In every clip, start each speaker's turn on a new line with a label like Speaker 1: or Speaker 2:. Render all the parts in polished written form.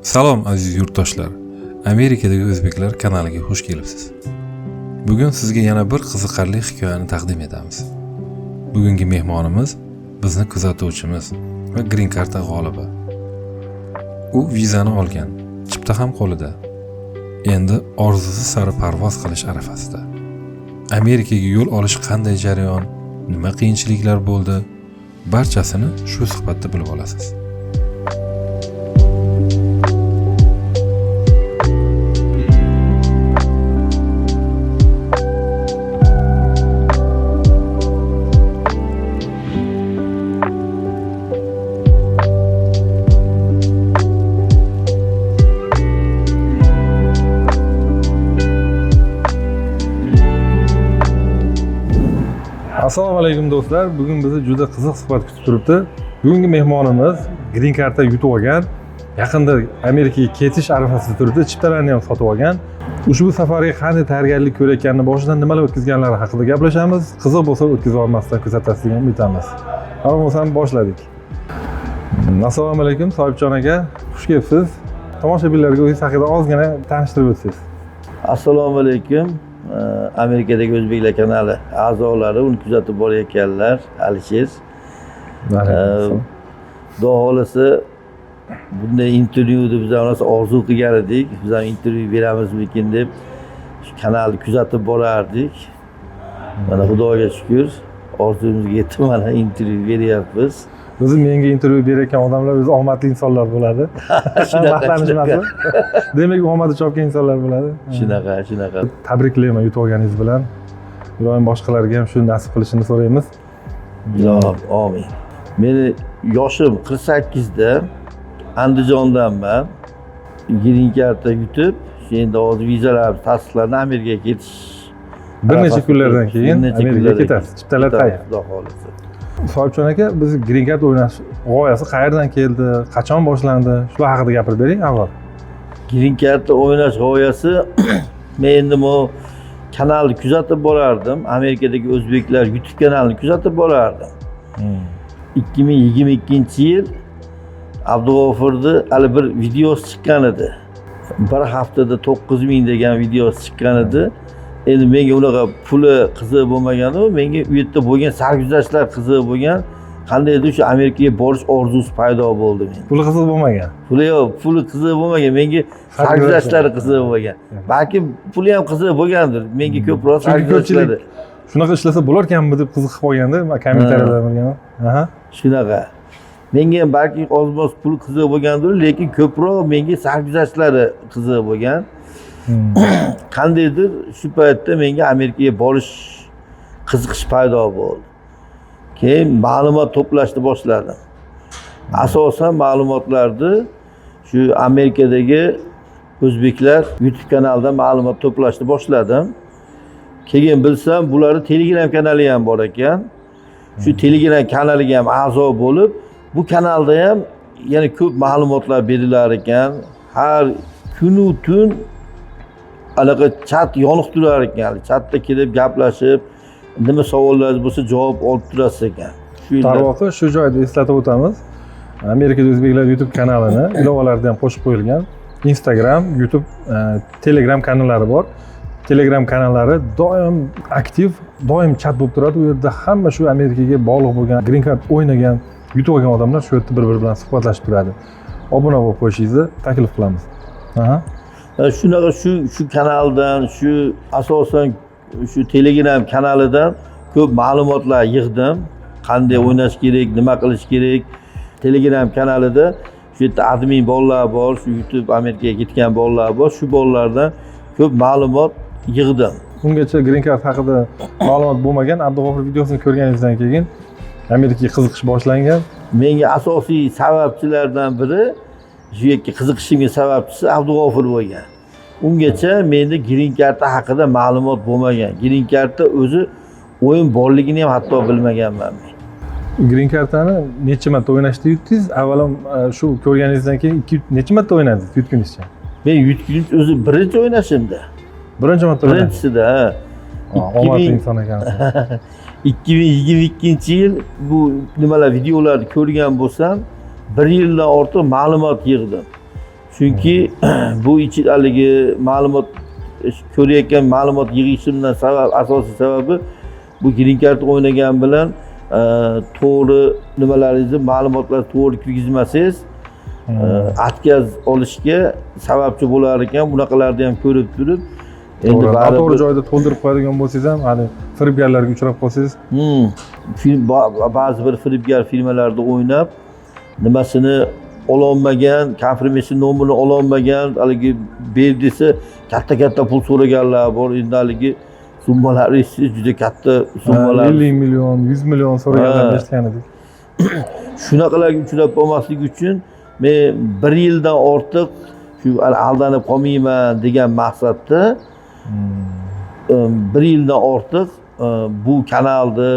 Speaker 1: Salom aziz yurtdoshlar. Amerikadagi o'zbeklar kanaliga xush kelibsiz. Bugun sizga yana bir qiziqarli hikoyani taqdim etamiz. Bugungi mehmonimiz bizni kuzatuvchimiz va Green Card g'olibi. U vizani olgan, chipta ham qo'lida. Endi orzusi sari parvoz qilish arafasida. Amerikaga yo'l olish qanday jarayon, nima qiyinchiliklar bo'ldi? Barchasini shu suhbatda bilib olasiz. Assalomu alaykum do'stlar. Bugun bizni juda qiziq suhbat kutib turibdi. Bugungi mehmonimiz Green Card'da yutib olgan, yaqinda Amerikaga ketish arafasida turibdi, chiptalarni ham sotib olgan. Ushbu safarga qanday tayyorgarlik ko'rayotganini, boshidan nimalar o'tkazganlari haqida gaplashamiz. Qiziq bo'lsa o'tkazib olmasdan kuzatasiz degan umidamiz. Hamma bo'lsam boshladik. Assalomu alaykum Sohibjon aka, xush kelibsiz. Tomoshabinlarga o'zingiz haqida ozgina tanishtirib o'tsangiz.
Speaker 2: Assalomu alaykum. Amerikadagi O'zbeklar kanali a'zolari, uni kuzatib borayotganlar, Alisher. Xudo xolasa bunday intervyuni biz ham orzu qilgan edik. Biz ham intervyu beramizmikin deb shu kanalni kuzatib borardik. Mana Xudoga shukr, orzumizga yetib mana intervyu beryapmiz.
Speaker 1: O'zi menga intervyu berayotgan odamlar o'zi omadli insonlar bo'ladi. Shunaqa. Demak, omadi chopgan insonlar bo'ladi.
Speaker 2: Shunaqa.
Speaker 1: Tabriklayman yutib olganingiz bilan. Iloyim boshqalarga ham shu nasib qilishini so'raymiz.
Speaker 2: Ilohim, amin. Meni yoshim 48 da, Andijondanman. Green Card'da yutib, endi hozir vizalar tasdiqlanib Amerikaga ketish.
Speaker 1: Bir necha kunlardan keyin Amerikaga ketasiz. Chiptalar tayyor.
Speaker 2: Xudo xolasa.
Speaker 1: Sohibjon aka, biz Green Card o'ynash g'oyasi qayerdan keldi, qachon boshlandi? Shular haqida gapirib bering avval.
Speaker 2: Green Card'da o'ynash g'oyasi men endi bu kanalni kuzatib borardim. Amerikadagi O'zbeklar YouTube kanalini kuzatib borardim. 2022-yil Abdug'ofurni hali bir videosi chiqqan edi. Bir haftada 9000 degan videosi chiqqan edi. Endi menga unaqa puli qiziq bo'lmagan-u, menga u yerda bo'lgan sarguzashtlar qiziq bo'lgan. Qandaydir shu Amerikaga borish orzusi paydo bo'ldi menda.
Speaker 1: Puli qiziq bo'lmagan.
Speaker 2: Puli qiziq bo'lmagan, menga sarguzashtlari qiziq bo'lgan. Balki puli ham qiziq bo'lgandir. Menga ko'proq sarguzashtlari.
Speaker 1: Shunaqa ishlasa bo'larkanmi deb qiziqib qolganda, men kommentariyada bilganman. Aha.
Speaker 2: Shunaqa. Menga ham balki ozmoz puli qiziq bo'lgandir, lekin ko'proq menga sarguzashtlari qiziq bo'lgan. Qandaydir shu paytda menga Amerikaga borish qiziqish paydo bo'ldi. Keyin ma'lumot to'plashni boshladim. Asosan ma'lumotlarni shu Amerikadagi O'zbeklar YouTube kanalidan ma'lumot to'plashni boshladim. Keyin bilsam, bularning Telegram kanali ham bor ekan. Shu Telegram kanaliga ham a'zo bo'lib, bu kanalda ham yana ko'p ma'lumotlar berilar ekan. Har kunu tun anaqa chat yoniq turar ekan. Chatda kelib gaplashib, nima savollar bo'lsa javob olib turasiz ekan.
Speaker 1: Darvoqe shu joyda eslatib o'tamiz. Amerikada O'zbeklar YouTube kanalini ilovalarida ham qo'shib qo'yilgan. Instagram, YouTube, Telegram kanallari bor. Telegram kanallari doim aktiv, doim chat bo'lib turadi. U yerda hamma shu Amerikaga bog'liq bo'lgan, Green Card o'ynagan, yutib olgan odamlar shu yerda bir-biri bilan suhbatlashib turadi. Obuna bo'lib qo'yishingizni taklif qilamiz. Aha.
Speaker 2: Shunaqa shu kanaldan, shu asosan shu Telegram kanalidan ko'p ma'lumotlar yig'dim. Qanday o'ynash kerak, nima qilish kerak. Telegram kanalida shu yerda admin bolalar bor, shu YouTube Amerikaga ketgan bolalar bor. Shu bolalardan ko'p ma'lumot yig'dim.
Speaker 1: Ungacha Green Card haqida ma'lumot bo'lmagan, Abdug'ofur videosini ko'rganingizdan keyin Amerikaga qiziqish boshlangan.
Speaker 2: Menga asosiy sababchilardan biri, shu yerga qiziqishimga sababchisi Abdug'ofur bo'lgan. Ungacha menda Green Card haqida ma'lumot bo'lmagan. Green Cardda o'zi o'yin borligini ham hatto bilmaganman men.
Speaker 1: Green Card'ni necha marta o'ynashni yutdingiz? Avvalo shu ko'rganingizdan keyin necha marta o'ynadingiz yutgunizcha?
Speaker 2: Men yutgunim o'zi birinchi o'ynashimda.
Speaker 1: Birinchi marta o'ynadingiz.
Speaker 2: Birinchisida.
Speaker 1: Omadli inson ekansiz.
Speaker 2: 2022-yil bu nimalar videolarni ko'rgan bo'lsam, 1 yildan ortiq ma'lumot yig'dim. Chunki bu ichidagi ma'lumot ko'rayotgan ma'lumot yig'ishimdan asosiy sababi bu green card o'ynagan bilan to'g'ri nimalaringizni ma'lumotlar to'g'ri kirgizmasangiz atkaz olishga sababchi bo'lar ekan. Bunaqalarni ham ko'rib turib
Speaker 1: To'g'ri, noto'g'ri joyda to'ldirib qo'yadigan bo'lsangiz ham, hali firibgarlarga uchrab qolsangiz,
Speaker 2: ba'zi bir firibgar firmalarda o'ynab nimasini ololmagan, confirmation nomerini ololmagan, haligi ber desa katta pul so'raganlar bor. Endi haligi summalar juda katta summalar.
Speaker 1: 50 million, 100 million so'raganlarni eshitgan edik.
Speaker 2: Shunaqalarga uchrab qolmaslik uchun men 1 yildan ortiq shu aldanib qolmayman degan maqsadda 1 yildan ortiq bu kanalni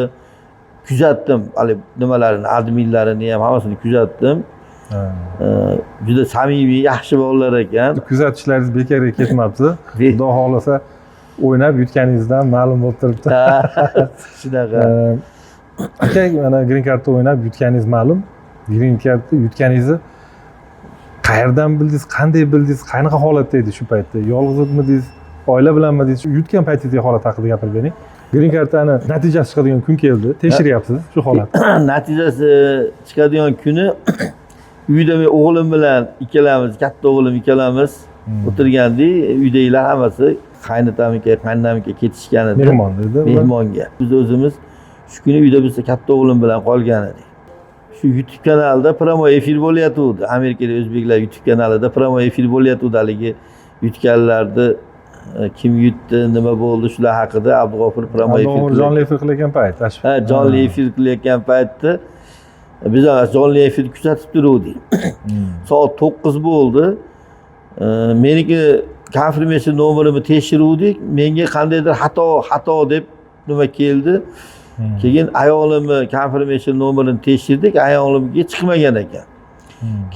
Speaker 2: kuzatdim. Hali nimalarini, adminlarini ham hammasini kuzatdim. Juda samimiy, yaxshi bolalar ekan.
Speaker 1: Kuzatishlaringiz bekorga ketmabdi. Xudo xolasa o'ynab yutganingizdan ma'lum bo'lib turibdi.
Speaker 2: Shunaqa.
Speaker 1: Aka, mana green cardda o'ynab yutganingiz ma'lum. Green cardda yutganingizni qayerdan bildingiz, qanday bildingiz, qanaqa holatda edi shu paytda? Yolg'iz edingiz, oila bilanmi edingiz? Yutgan paytingizdagi holat haqida gapirib bering. Green cardni natijasi chiqadigan kun keldi. Tekshiryapsiz shu holat.
Speaker 2: Natijasi chiqadigan kuni uyda men o'g'lim bilan ikkalamiz, katta o'g'lim ikkalamiz o'tirgandik. Uydagilar hammasi qaynotamga, qaynonamga ketishgan edi.
Speaker 1: Mehmon edi.
Speaker 2: Mehmonga. Biz o'zimiz shu kuni uyda biz katta o'g'lim bilan qolgan edik. Shu YouTube kanalida promo efir bo'layotdi. Amerikada o'zbeklar YouTube kanalida promo efir bo'layotdi. Haligi yutganlarni kim yutdi, nima bo'ldi shular haqida Abdug'ofur promo efir.
Speaker 1: Jonli efir qilayotgan payt.
Speaker 2: Ha, jonli efir qilayotgan paytda biz jonli efir kuzatib turdik. Soat 9 bo'ldi. Meniki confirmation nomerimni tekshiruvdik. Menga qandaydir xato deb nima keldi. Keyin ayolimni confirmation nomerini tekshirdik, ayolimga chiqmagan ekan.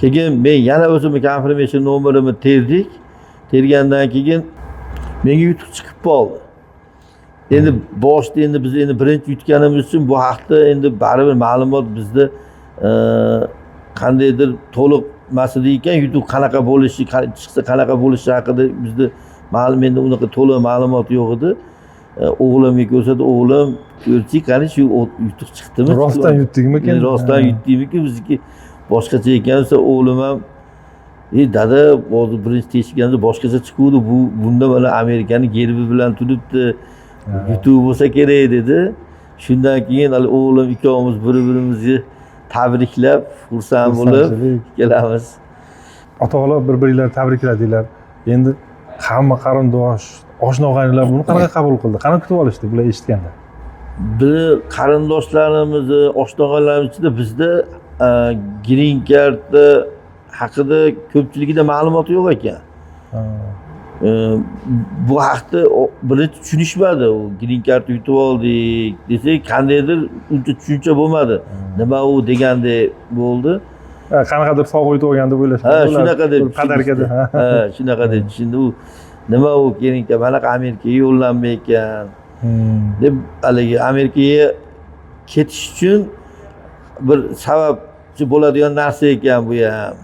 Speaker 2: Keyin men yana o'zimni confirmation nomerimni terdik. Tergandan keyin menga yutuq chiqib qoldi. Endi boshda biz birinchi yutganimiz uchun bu haqda endi baribir ma'lumot bizda qandaydir to'liq masada ekan, yutuq qanaqa bo'lishi, chiqsa qanaqa bo'lishi haqida bizda ma'lum, endi unaqa to'liq ma'lumot yo'q edi. O'g'limga ko'rsatdi, o'g'lim ko'rchi, qani shu yutuq chiqdimi?
Speaker 1: Rostdan yutdingmi-kin?
Speaker 2: Rostdan yutdingmi-ki? Bizniki boshqacha ekansa, o'g'lim ham dada, hozir birinchi tekshirganda boshqacha chiquvdi. Bunda mana Amerikaning gerbi bilan turibdi. Yutuq bo'lsa kerak dedi. Shundan keyin hali o'g'lim ikkovimiz bir-birimizni tabriklab, xursand bo'lib kelamiz.
Speaker 1: Ota-ola bir-biringlarni tabrikladinglar. Endi hamma qarindosh, oshna-og'aynilar buni qanaqa qabul qildi? Qanaqa kutib olishdi bular eshitganda?
Speaker 2: Bir qarindoshlarimizni, oshna-og'aynilarimiz ichida bizda green card haqida ko'pchiligida ma'lumot yo'q ekan. Bu haqda birinchi tushunishmadi. U green card yutib oldik desak, qandaydir uncha tushuncha bo'lmadi. Nima u degandek bo'ldi.
Speaker 1: Qanaqadir sovg'a yutib olgan deb o'ylashdi.
Speaker 2: Ha, shunaqa deb
Speaker 1: qadarkada.
Speaker 2: Ha, shunaqa deb tushundim. U nima u green card, mana Amerikaga yo'llanma ekan. Deb haligi Amerikaga ketish uchun bir sababchi bo'ladigan narsa ekan bu ham.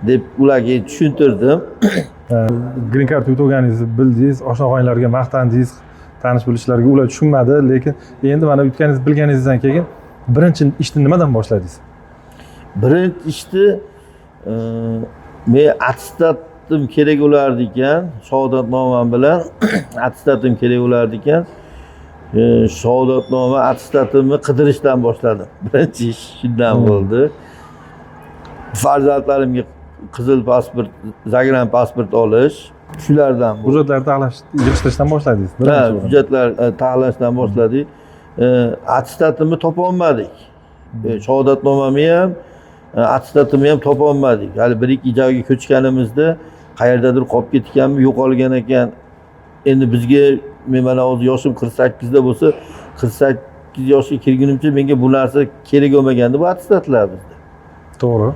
Speaker 2: Deb ularga tushuntirdim.
Speaker 1: Green card yutib olganingizni bildingiz, oshna-og'aynilarga maqtandingiz, tanish bilishlarga ular tushunmadi, lekin endi mana yutganingizni bilganingizdan keyin birinchi ishni nimadan boshladingiz?
Speaker 2: Birinchi ishni men attestatim kerak bo'lardi ekan, shahodatnomam bilan attestatim kerak bo'lardi ekan. Shahodatnoma, attestatimni qidirishdan boshladim. Birinchi ish shundan bo'ldi. Farzandlarimga qizil pasport, zagran pasport olish, shulardan bo'ldi.
Speaker 1: Hujjatlar yig'ishtirishdan boshladingiz.
Speaker 2: Ha, hujjatlar taqlashdan boshladik. Attestatimni topa olmadik. Shahodatnomamni ham, attestatimni ham topa olmadik. Hali 1-2 joyga ko'chganimizda qayerdadir qolib ketganmi, yo'qolgan ekan. Endi bizga, men mana hozir yoshim 48 da bo'lsa, 48 yoshga kirgunimcha menga bu narsa kerak bo'lmagandi, bu attestatlar bizda.
Speaker 1: To'g'ri.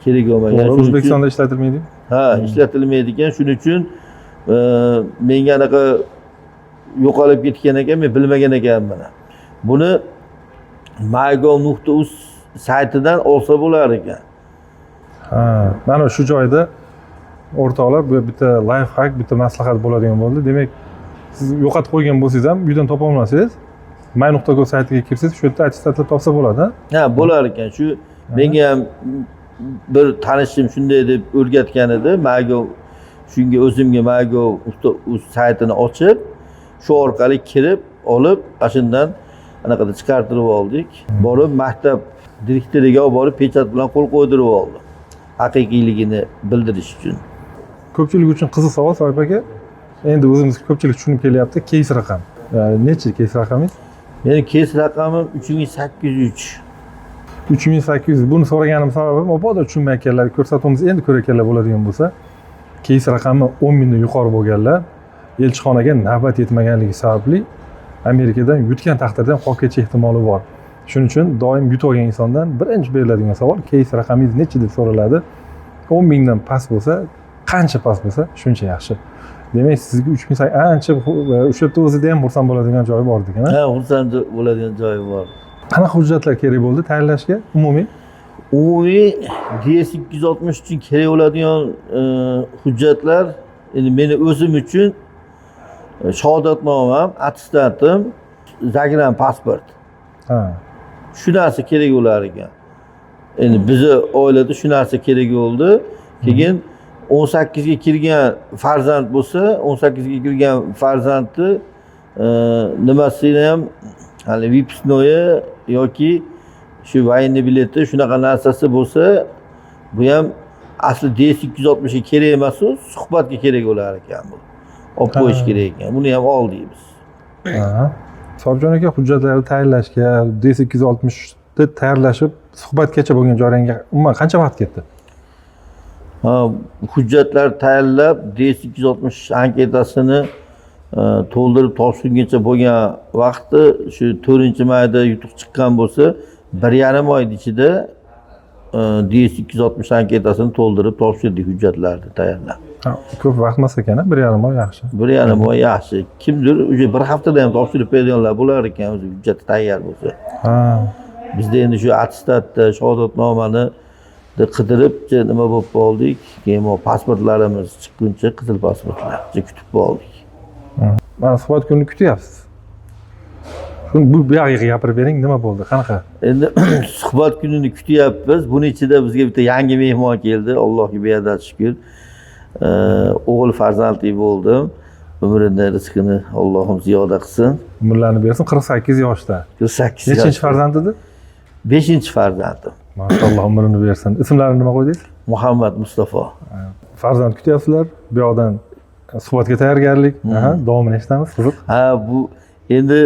Speaker 2: Kerak bo'lmagan.
Speaker 1: O'zbekistonda ishlatilmaydi?
Speaker 2: Ha, ishlatilmaydi ekan. Shuning uchun menga anaqa yo'qolib ketgan ekan, men bilmagan ekanman. Buni mygov.uz saytidan olsa bo'lar ekan.
Speaker 1: Ha, mana shu joyda
Speaker 3: o'rtoqlar bu bitta life hack, bitta maslahat bo'ladigan bo'ldi. Demak, siz yo'qotib qo'ygan bo'lsangiz ham uydan topa olmasangiz, my.go saytiga kirsangiz, shu yerda attestatlar topsa bo'ladi.
Speaker 2: Ha, bo'lar ekan. Shu menga ham bir tanishim shunday deb o'rgatgan edi. Mago shunga o'zimga Mago saytini ochib, shu orqali kirib, olib, ashundan anaqada chiqartirib oldik. Borib maktab direktoriga olib borib pechat bilan qo'l qo'ydirib oldim. Haqiqiyligini bildirish uchun.
Speaker 3: Ko'pchilik uchun qiziq savol Soyib aka. Endi o'zimiz ko'pchilik tushunib kelyapti. Case raqam. Necha case raqamingiz?
Speaker 2: Meni case raqamim 3803.
Speaker 3: 3800. Buni so'raganim sababim mabodo tushunmayotganlar, ko'rsatuvimiz endi ko'rayotganlar bo'ladigan bo'lsa, case raqami 10 mingdan yuqori bo'lganlar elchixonaga navbat yetmaganligi sababli Amerikadan yutgan taqdirda qolib ketish ehtimoli bor. Shuning uchun doim yutib olgan insondan birinchi beriladigan savol case raqamingiz necha deb so'raladi. 10 mingdan past bo'lsa, qancha past bo'lsa, shuncha yaxshi. Demak, sizga 3000 ancha o'sha yerda o'zida ham xursand bo'ladigan joyi bor ekan.
Speaker 2: Ha, xursand bo'ladigan joyi bor.
Speaker 3: Qanaqa hujjatlar kerak bo'ldi tayyorlashga umumiy?
Speaker 2: Umumiy DS260 uchun kerak bo'ladigan hujjatlar, endi meni o'zim uchun shahodatnomam, attestatim, zagiran pasport.
Speaker 3: Ha.
Speaker 2: Shu narsa kerak bo'lar ekan. Endi bizni oilada shu narsa kerak bo'ldi. Keyin 18 ga kirgan farzand bo'lsa, 18 ga kirgan farzandni nimasini ham hali vipsnoye yoki shu военный bileti shunaqa narsasi bo'lsa, bu ham asli DS260 ga kerak emas, suhbatga kerak bo'lar ekan bu. Olib qo'yish kerak ekan. Buni ham oldik biz.
Speaker 3: Ha. Sobjon aka, hujjatlarni tayyorlashga, DS260 ni tayyorlashib, suhbatgacha bo'lgan jarayonga umuman qancha vaqt ketdi?
Speaker 2: Hujjatlar tayyorlab DS260 anketasini to'ldirib topshirguncha bo'lgan vaqti shu 4-mayda yutuq chiqqan bo'lsa, 1,5 oy ichida DS260 anketasini to'ldirib topshirdik, hujjatlarni tayyorlab.
Speaker 3: Ko'p vaqt emas ekan, 1,5 oy yaxshi.
Speaker 2: 1,5 oy yaxshi. Kimdir o'sha bir haftada ham topshirib berganlar bo'lar ekan, o'zi hujjat tayyor bo'lsa.
Speaker 3: Ha.
Speaker 2: Bizda endi shu attestatni, shahodatnomani qidirib nima bo'lib qoldik, keyin pasportlarimiz chiqquncha qizil pasportlarni kutib qoldik.
Speaker 3: Mana suhbat kunini kutyapsiz. Bu buyog'iga gapirib bering, nima bo'ldi, qanaqa?
Speaker 2: Endi suhbat kunini kutyapmiz. Buning ichida bizga bitta yangi mehmon keldi. Allohga beadad shukr. O'g'il farzandli bo'ldim. Umrini, rizqini Allohim ziyoda qilsin.
Speaker 3: Umrlarini bersin. 48 yoshda.
Speaker 2: 48.
Speaker 3: Nechinchi farzand edi?
Speaker 2: 5-farzandim.
Speaker 3: Maşallah, umrini bersin. Ismlarini nima qo'ydingiz?
Speaker 2: Muhammad Mustafa.
Speaker 3: Farzand kutyapsizlar. Bu yoqdan suhbatga tayyorgarlik. Davomini eshitamiz. Qiziq.
Speaker 2: Ha, bu endi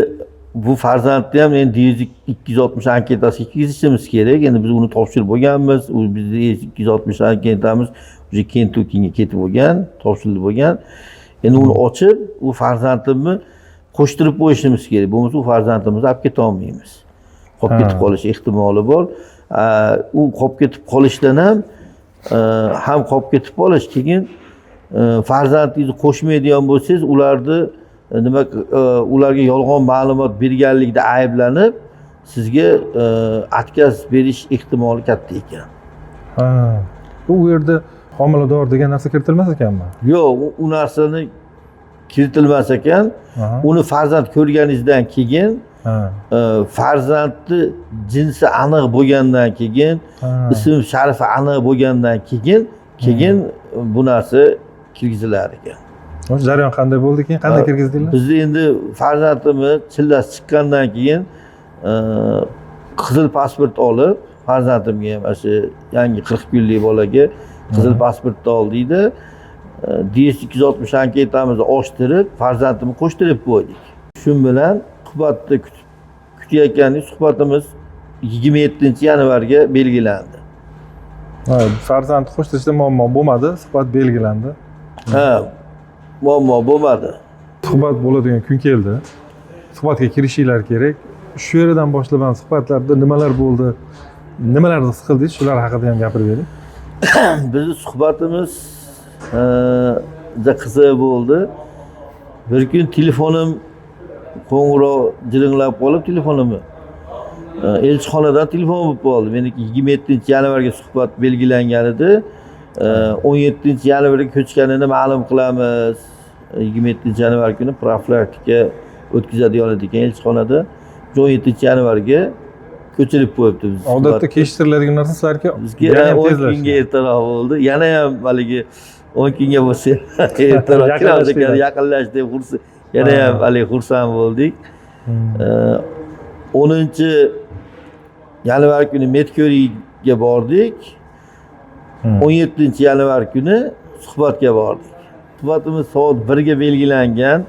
Speaker 2: bu farzandni ham endi 260 anketasiga kirgizishimiz kerak. Endi biz uni topshirib bo'lganmiz. U bizning 260 anketamiz o'sha Kentuckyga ketib bo'lgan, topshirilib bo'lgan. Endi uni ochib, u farzandimni qo'shtirib qo'yishimiz kerak. Bo'lmasa u farzandimizni olib keta olmaymiz. Qolib ketib qolish ehtimoli bor. U qolib ketib qolishdan ham qolib ketib qolish, keyin farzandingizni qo'shmaydigan bo'lsangiz, ularni ularga yolg'on ma'lumot berganlikda ayblanib, sizga отказ berish ehtimoli katta ekan.
Speaker 3: Ha. U yerda homilador degan narsa kiritilmas ekanmi?
Speaker 2: Yo'q, u narsani kiritilmas ekan. Uni farzand ko'rganingizdan keyin, farzandni jinsi aniq bo'lgandan keyin, ism sharifi aniq bo'lgandan keyin bu narsa kirgizilar ekan.
Speaker 3: O jarayon qanday bo'ldi keyin? Qanday kirgizdinglar?
Speaker 2: Biz endi farzandimiz chillasi chiqqandan keyin qizil pasport olib, farzandimga ham shu yangi 40 kunlik bolaga qizil pasportni oldikda DS260 anketamizni ochtirib, farzandimni qo'shtirib qo'ydik. Shu bilan suhbatni kutayotgandik, suhbatimiz 27-yanvarga belgilandi.
Speaker 3: Farzandni qo'shtirishda muammo bo'lmadi, suhbat belgilandi.
Speaker 2: Ha, muammo bo'lmadi.
Speaker 3: Suhbat bo'ladigan kun keldi. Suhbatga kirishinglar kerak. Shu yerdan boshlab suhbatlarda nimalar bo'ldi? Nimalarni his qildingiz? Shular haqida ham gapirib bering.
Speaker 2: Bizning suhbatimiz juda qiziq bo'ldi. Bir kun telefonim qo'ng'iroq jiringlab qolib, telefonimni elchixonadan telefon bo'lib qoldi. Meniki 27-yanvarga suhbat belgilangan edi. 17-yanvarga ko'chganini ma'lum qilamiz. 27-yanvar kuni profilaktika o'tkazadigan ekan elchixonada. 17-yanvarga ko'chirib qo'yibdi biz.
Speaker 3: Odatda kechiktiriladigan narsa sizlarga
Speaker 2: bizga
Speaker 3: yana ham
Speaker 2: 10
Speaker 3: tezlashdi.
Speaker 2: kunga ertaroq bo'ldi. Yana ham haligi 10 kunga bo'lsa ertaroq
Speaker 3: Yaqinlashdinglar.
Speaker 2: yaqinlashdi, yana ham haligi xursand bo'ldik. 10-yanvar kuni Medko'riga bordik. 17-yanvar kuni suhbatga bordik. Suhbatimiz soat 1 ga belgilangan.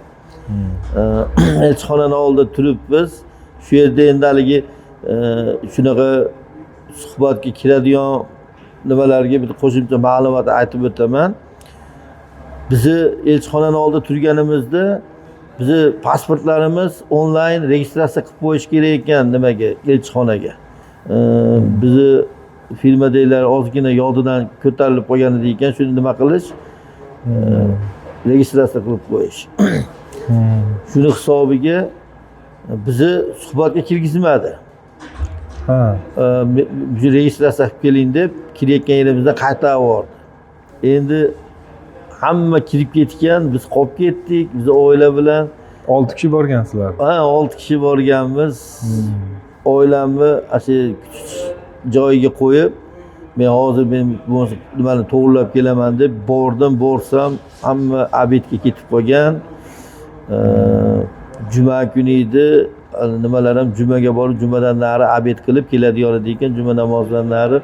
Speaker 2: Elchixonaning oldida turibmiz. Shu yerda endi haligi shunaqa suhbatga kiradigan nimalarga bir qo'shimcha ma'lumot aytib o'taman. Bizi elchixonaning oldida turganimizda bizi pasportlarimiz onlayn registratsiya qilib qo'yish kerak ekan nimaga, elchixonaga. Bizi firmadagilar ozgina yodidan ko'tarilib qolgan edi ekan, shuni nima qilish? Registratsiya qilib qo'yish. Shuni hisobiga bizni suhbatga kirgizmadi. Registratsiya qilib keling deb kirayotgan yerimizdan qaytarib yubordi. Endi hamma kirib ketgan, biz qolib ketdik, biz oila bilan
Speaker 3: 6 kishi borgansizlar.
Speaker 2: 6 kishi borganmiz. Oilamni shu joyiga qo'yib, men hozir nimani to'g'rilab kelaman deb borsam, hamma obedga ketib qolgan. Juma kuni edi, nimalar ham jumaga borib, jumadan nari obed qilib keladigan edi ekan, juma namozidan nari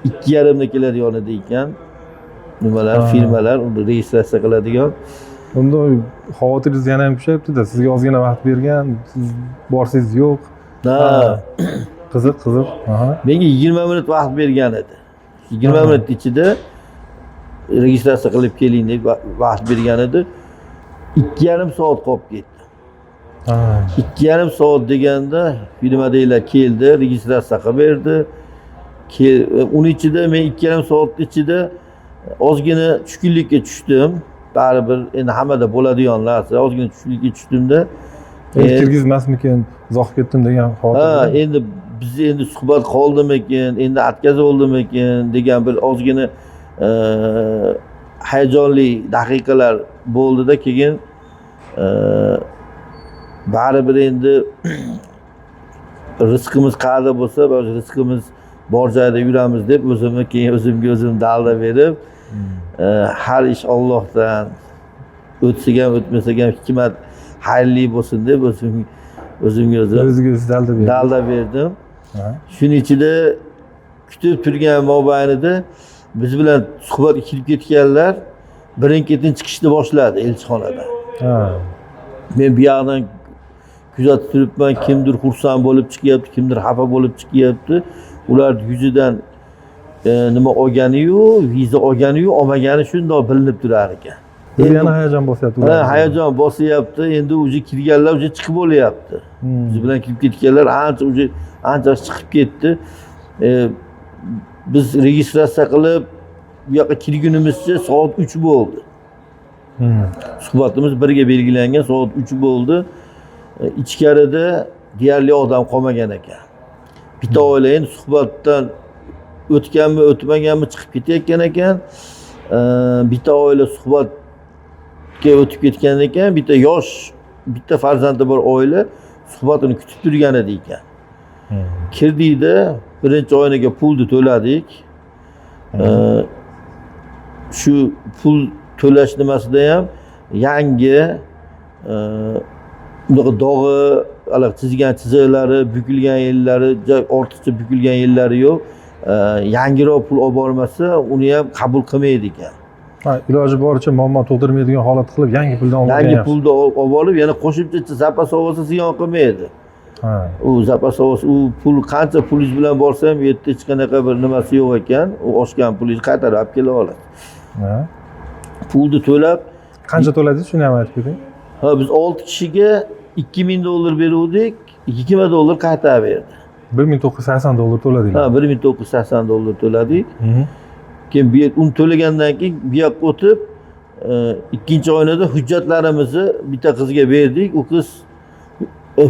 Speaker 2: 2:30 da keladigan edi ekan. Nimalar, firmalar uni registratsiya qiladigan.
Speaker 3: Unda xavotiringiz yana ham kuchayibdi-da. Sizga ozgina vaqt bergan, siz borsiz yo'q. Qiziq.
Speaker 2: Menga 20 minut vaqt bergan edi. 20 minut ichida registratsiya qilib keling deb vaqt bergan edi. 2,5 soat qolib ketdi. 2,5 soat deganda firmadagilar keldi, registratsiya qilib berdi. Uning ichida men 2,5 soat ichida ozgina tushkunlikka tushdim. Baribir endi hammada bo'ladigan narsa, ozgina tushkunlikka tushdimda.
Speaker 3: Kirgizmasmikin, uzoq ketdim degan xavotir.
Speaker 2: Endi biz endi suhbat qoldimikin, endi atkazib oldimikin degan bir ozgina hayajonli daqiqalar bo'ldi-da, keyin baribir endi rizqimiz qayerda bo'lsa, rizqimiz bor joyda yuramiz deb keyin o'zimga o'zim dalda berib, har ish Allohdan, o'tsa ham o'tmasa ham hikmat xayrli bo'lsin deb o'zimga o'zim dalda berdim. Shuning ichida kutib turgan mobaynida biz bilan suhbatga kirib ketganlar birin-ketin chiqishni boshladi elchixonadan. Men bu yoqdan kuzatib turibman, kimdir xursand bo'lib chiqyapti, kimdir xafa bo'lib chiqyapti. Ular yuzidan nima olgani-yu, viza olgani-yu, olmagani shundoq bilinib turar ekan.
Speaker 3: Yana hayajon bosyapti.
Speaker 2: Hayajon bosyapti. Endi o'zi kirganlar o'zi chiqib bo'lyapti. Biz bilan kirib ketganlar ancha chiqib ketdi. Biz registratsiya qilib bu yoqqa kirgunimizcha soat 3 bo'ldi. Suhbatimiz 1 ga belgilangan, soat 3 bo'ldi. Ichkarida deyarli odam qolmagan ekan. Bitta oila endi suhbatdan o'tganmi, o'tmaganmi chiqib ketayotgan ekan. Bitta oila suhbatga o'tib ketgan ekan, bitta farzandi bor oila suhbatini kutib turgan edi ekan. Kirdikda birinchi oynaga pulni to'ladik. Shu pul to'lash nimasida ham yangi bunaqa dog'i, chizgan chiziqlari, bukilgan yerlari, ortiqcha bukilgan yerlari yo'q. Yangiroq pul olib bormasa, uni ham qabul qilmaydi ekan.
Speaker 3: Iloji boricha muammo tug'dirmaydigan holat qilib yangi puldan olib
Speaker 2: yangi pulni olib olib, yana qo'shimcha zapas ziyon qilmaydi. U zapas u pul qancha pulingiz bilan borsa ham u yerda hech qanaqa bir nimasi yo'q ekan. U oshgan pulingizni qaytarib olib kela oladi. Pulni to'lab,
Speaker 3: qancha to'ladingiz, shuni ham aytib bering.
Speaker 2: Biz 6 kishiga $2,000 beruvdik, $2,000 qaytarib berdi.
Speaker 3: $1,980 to'ladinglar.
Speaker 2: $1,980 to'ladik. Keyin uni to'lagandan keyin bu yoqqa o'tib, ikkinchi oynada hujjatlarimizni bitta qizga berdik. U qiz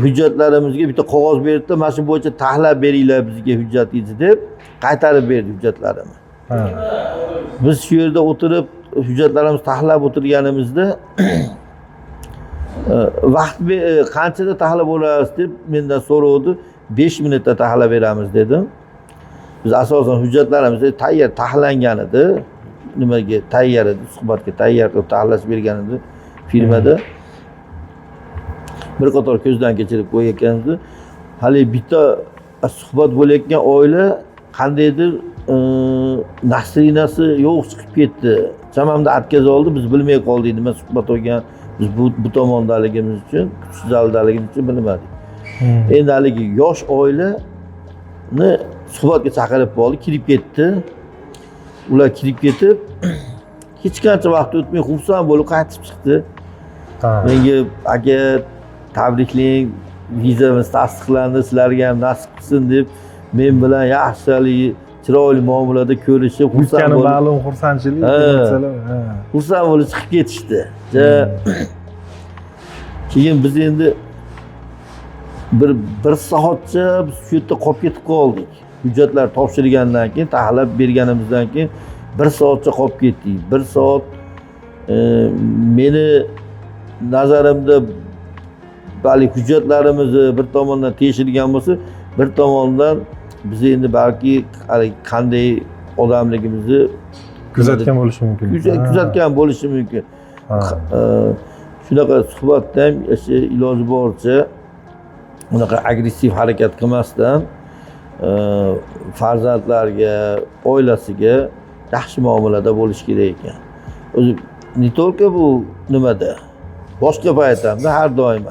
Speaker 2: hujjatlarimizga bitta qog'oz berdi-da, mana shu bo'yicha tahlab beringlar bizga hujjatingizni deb qaytarib berdi hujjatlarimni.
Speaker 3: Ha.
Speaker 2: Biz shu yerda o'tirib hujjatlarimizni tahlilab o'tirganimizda vaqt qanchada tahlil bo'lasiz deb mendan so'rovdi. 5 minutda tahlil beramiz dedim. Biz asosan hujjatlarimiz tayyor tahlillangan edi. Nimaga tayyor edi, suhbatga tayyor qilib tahlillash bergan edi firmada. Bir qator ko'zdan kechirib qo'yayotganmiz. Hali bitta suhbat bo'layotgan oila qandaydir nasrinasi yo'q chiqib ketdi. Chamamda atkazib oldi, biz bilmay qoldik nima suhbat bo'lgan. Biz bu tomondaligimiz uchun, kuchsiz aldaligimiz uchun bilmadik. Endi haligi yosh oilani suhbatga chaqirib qoldi, kirib ketdi. Ular kirib ketib, hech qancha vaqt o'tmay xursand bo'lib qaytib chiqdi. Menga aka tabriklang, vizamiz tasdiqlandi, sizlarga ham nasib qilsin deb men bilan yaxshalik chiroyli muomalada ko'rishib, xursand bo'lib,
Speaker 3: ma'lum xursandchilik,
Speaker 2: xursand bo'lib chiqib ketishdi. Keyin biz endi bir soatcha biz shu yerda qolib ketib qoldik. Hujjatlar topshirgandan keyin, tahlil berganimizdan keyin 1 soatcha qolib ketdik. 1 soat meni nazarimda balki hujjatlarimizni bir tomondan tekshirgan bo'lsa, bir tomondan biz endi balki qanday odamligimizni
Speaker 3: kuzatgan bo'lishi mumkin.
Speaker 2: Kuzatgan bo'lishi mumkin. Shunaqa suhbatda ham iloji boricha unaqa agressiv harakat qilmasdan farzandlarga, oilasiga yaxshi muomalada bo'lish kerak ekan. O'zi ne только bu nimada, boshqa payt hamda har doim.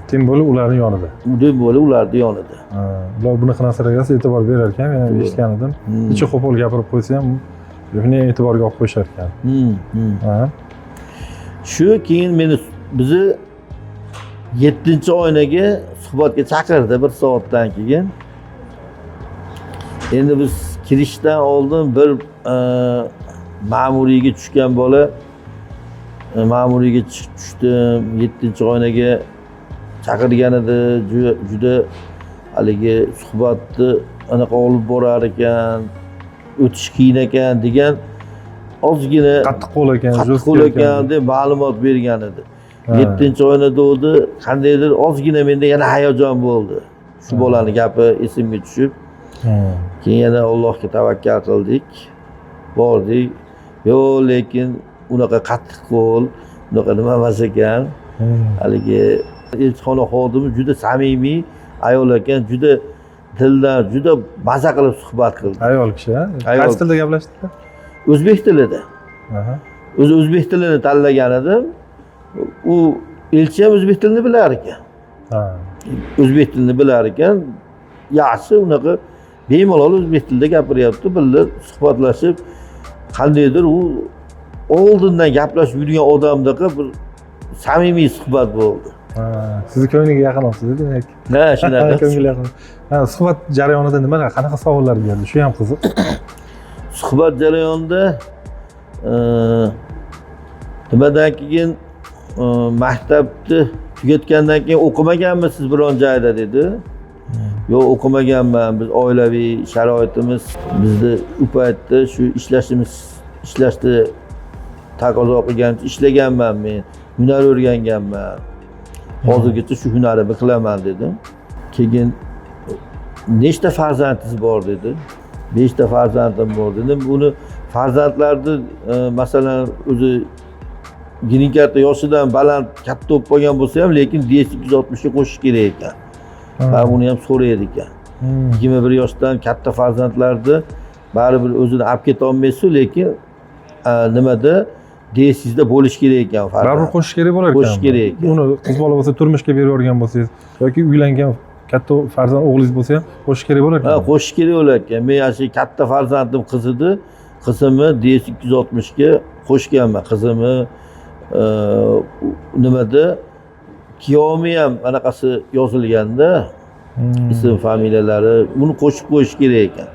Speaker 3: Tim bo'lib ularning yonida.
Speaker 2: Tim bo'lib ularning yonida.
Speaker 3: Ular bunaqa narsalarga e'tibor berar ekan, men ham eshitgan edim. Necha qo'pol gapirib qo'ysa ham buni e'tiborga olib qo'yishar ekan.
Speaker 2: Shu keyin meni bizni 7-oynaga suhbatga chaqirdi 1 soatdan keyin. Endi biz kirishdan oldin bir ma'muriyga tushgan bola ma'muriyga tushdim. 7-oynaga chaqirgan edi. Juda haligi suhbatni anaqa olib borar ekan, o'tish qiyin ekan degan ozgina
Speaker 3: qattiq qo'l ekan,
Speaker 2: qattiq qo'l ekan deb ma'lumot bergan edi. 7-oynada o'di, qandaydir ozgina menda yana hayajon bo'ldi. Shu bolani gapi esimga tushib, keyin yana Allohga tavakkal qildik. Bordik. Yo'q, lekin unaqa qattiq qo'l, unaqa nima emas ekan. Haligi elchixona xodimi juda samimiy ayol ekan, juda dildan, juda maza qilib suhbat qildi.
Speaker 3: Ayol kishi, qaysi tilda gaplashdinglar?
Speaker 2: O'zbek tilida. O'zi o'zbek tilini tanlagan edim. U elchi ham o'zbek tilini bilar ekan. O'zbek tilini bilar ekan. Yaxshi unaqa bemalol o'zbek tilida gapiryapti. Birga suhbatlashib, qandaydir u oldindan gaplashib yurgan odamdaqa bir samimiy suhbat bo'ldi.
Speaker 3: Sizni ko'ngliga yaqin olsiz demak.
Speaker 2: Ha, shunaqa.
Speaker 3: Ko'ngilga yaqin. Suhbat jarayonida nimalar, qanaqa savollar berdi? Shu ham qiziq.
Speaker 2: Suhbat jarayonida nimadan keyin maktabni tugatgandan keyin o'qimaganmisiz biron joyda dedi. Yo'q, o'qimaganman. Biz oilaviy sharoitimiz bizni u paytda shu ishlashni taqozo qilgancha ishlaganman men. Hunar o'rganganman. Hozirgacha shu hunarimni qilaman dedim. Keyin nechta farzandingiz bor dedi. 5 ta farzandim bor dedim. Buni farzandlarni masalan o'zi ginin katta yoshidan baland katta bo'lib qolgan bo'lsa ham, lekin DS260 ga qo'shish kerak ekan. Va buni ham so'raydi ekan. 21 yoshdan katta farzandlarni baribir o'zini olib keta olmaysiz, lekin nimada DS100 da bo'lish kerak ekan farzand.
Speaker 3: Baribir qo'shish kerak bo'lar ekan.
Speaker 2: Qo'shish kerak ekan.
Speaker 3: Uni qiz bola bo'lsa turmushga berib yuborgan bo'lsangiz yoki uylangan katta farzand o'g'lingiz bo'lsa ham qo'shish kerak bo'lar ekan.
Speaker 2: Ha, qo'shish kerak bo'lar ekan. Men shu katta farzandim qiz edi. Qizimni DS260 ga qo'shganman. Qizimni nimada kuyovimi ham anaqasi yozilganda ism familiyalari buni qo'shib qo'yish kerak ekan.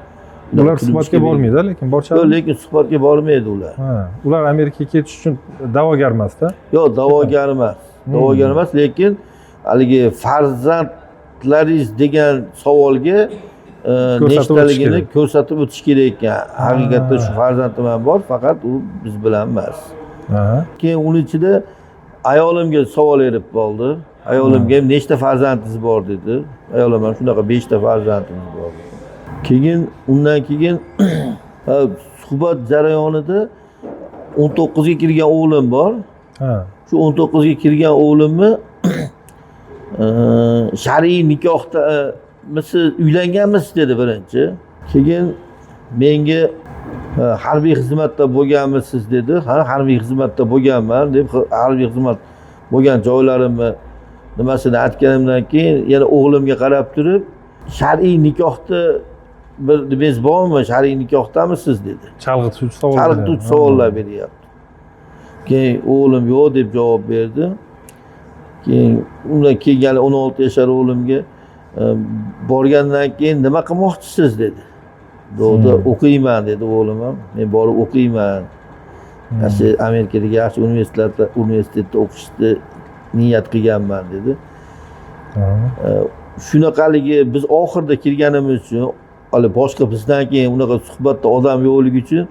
Speaker 3: Ular suhbatga bormaydi, lekin borchadi.
Speaker 2: Yo'q, lekin suhbatga bormaydi ular.
Speaker 3: Ular Amerikaga ketish uchun da'vogar emas-da?
Speaker 2: Yo'q, da'vogar emas. Da'vogar emas, lekin haligi farzandlaringiz degan savolga nechtaligini ko'rsatib o'tish kerak ekan. Haqiqatda shu farzandim ham bor, faqat u biz bilan emas. Keyin uning ichida ayolimga savol berib qoldi. Ayolimga ham nechta farzandingiz bor dedi. Ayolim ham shunaqa 5 ta farzandimiz bor. Keyin undan keyin suhbat jarayonida 19 ga kirgan o'g'lim bor. Shu 19 ga kirgan o'g'limni shar'iy nikohda siz uylanganmisiz dedi birinchi. Keyin menga harbiy xizmatda bo'lganmisiz dedi. Ha, harbiy xizmatda bo'lganman deb harbiy xizmat bo'lgan joylarimni nimasini aytganimdan keyin yana o'g'limga qarab turib, shar'iy nikohda bir nimangiz bormi? Shar'iy nikohdamisiz dedi. Chalg'ituvchi savollar beryapti. Keyin o'g'lim yo'q deb javob berdi. Keyin undan keyin yana 16 yashar o'g'limga borgandan keyin nima qilmoqchisiz dedi. Doğuda o'qiyman dedi o'g'lim ham. Men borib o'qiyman. Yaxshi Amerikadagi yaxshi universitetda o'qishni niyat qilganman dedi. Shunaqaligi biz oxirida kirganimiz uchun, hali boshqa bizdan keyin unaqa suhbatda odam yo'qligi uchun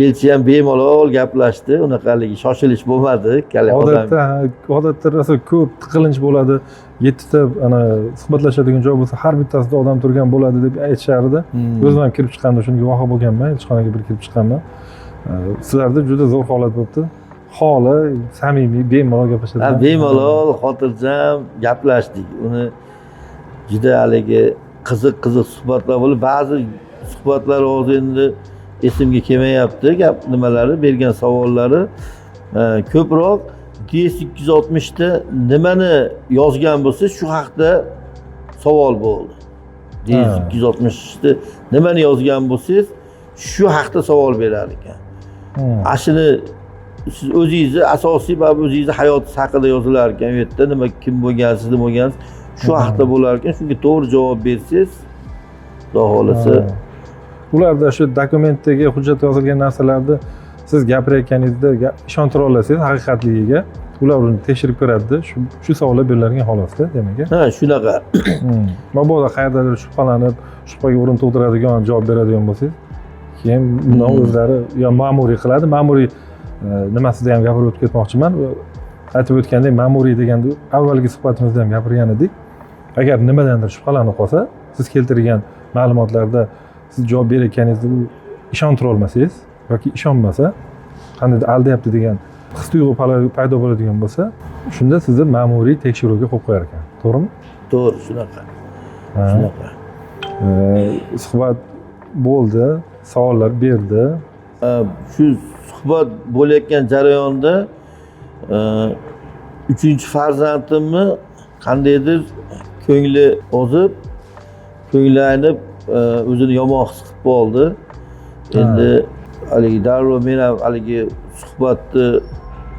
Speaker 2: elchi ham bemalol gaplashdi. Unaqaligi shoshilish bo'lmadi.
Speaker 3: Odatda rosa ko'p tiqilinch bo'ladi. 7 ta ana suhbatlashadigan joy bo'lsa, har bittasida odam turgan bo'ladi deb aytishardi. O'zim ham kirib chiqqandim, shunga guvohi bo'lganman. Elchixonaga bir kirib chiqqanman. Sizlarda juda zo'r holat bo'libdi. Xoli, samimiy, bemalol gaplashadi.
Speaker 2: Bemalol, xotirjam gaplashdik. Uni juda haligi qiziq suhbatlar bo'ldi. Ba'zi suhbatlar hozir endi esimga kelmayapti, gap nimalari, bergan savollari ko'proq DS260 da nimani yozgan bo'lsa, shu haqda savol bo'ldi. DS260 da nimani yozgan bo'lsangiz, shu haqda savol berar ekan. Ashini siz o'zingizni asosiy o'zingizni hayotingiz haqida yozilar ekan, u yerda nima kim bo'lgansiz, nima bo'lgansiz, shu haqda bo'lar ekan. Shunga to'g'ri javob bersangiz, xudo xolasa
Speaker 3: ularda shu dokumentdagi hujjat yozilgan narsalarni siz gapirayotganingizda ishontira olasangiz haqiqatligiga. Ular uni tekshirib ko'radi. Shu savollar beriladigan holatda, demak.
Speaker 2: Ha, shunaqa.
Speaker 3: Mabodo qayerdadir shubhalanib, shubhaga o'rin tug'diradigan javob beradigan bo'lsangiz, keyin bundan o'zlari yo ma'muriy qiladi. Ma'muriy nimasida ham gapirib o'tib ketmoqchiman. Aytib o'tgandek, ma'muriy deganda avvalgi suhbatimizda ham gapirgan edik. Agar nimadandir shubhalanib qolsa, siz keltirgan ma'lumotlarda siz javob berayotganingizda u ishontira olmasangiz yoki ishonmasa, qandaydir aldayapti degan his-tuyg'u paydo bo'ladigan bo'lsa, shunda sizni ma'muriy tekshiruvga qo'yib qo'yar ekan. To'g'rimi?
Speaker 2: To'g'ri, shunaqa. Shunaqa.
Speaker 3: Suhbat bo'ldi, savollar berdi.
Speaker 2: Shu suhbat bo'layotgan jarayonda 3-chi farzandimni qandaydir ko'ngli ozib, ko'ngli aynib, o'zini yomon his qilib qoldi. Endi haligi darrov men ham haligi suhbatni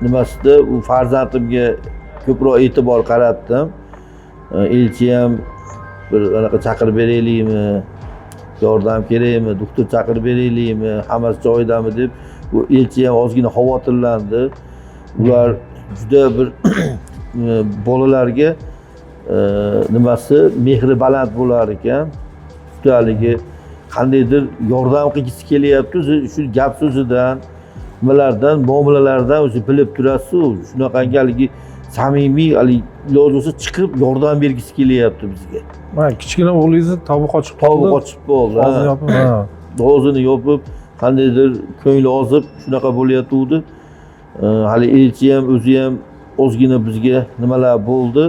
Speaker 2: nimasida u farzandimga ko'proq e'tibor qaratdim. Elchi ham bir anaqa chaqirib beraylikmi, yordam kerakmi, doktor chaqirib beraylikmi, hammasi joyidami deb u elchi ham ozgina xavotirlandi. Ular juda bir bolalarga nimasi mehri baland bo'lar ekan. Juda haligi qandaydir yordam qilgisi kelyapti, shu gap so'zidan, nimalardan, muomalalardan o'zi bilib turasiz. Shunaqangi haligi samimiy, haligi iloji bo'lsa chiqib yordam bergisi kelyapti bizga.
Speaker 3: Mana kichkina o'g'lingizni tobi qochib qoldi. Og'zini yopib,
Speaker 2: og'zini yopib, qandaydir ko'ngli ozib, shunaqa bo'layotgandi. Hali elchi ham o'zi ham ozgina bizga nimalar bo'ldi.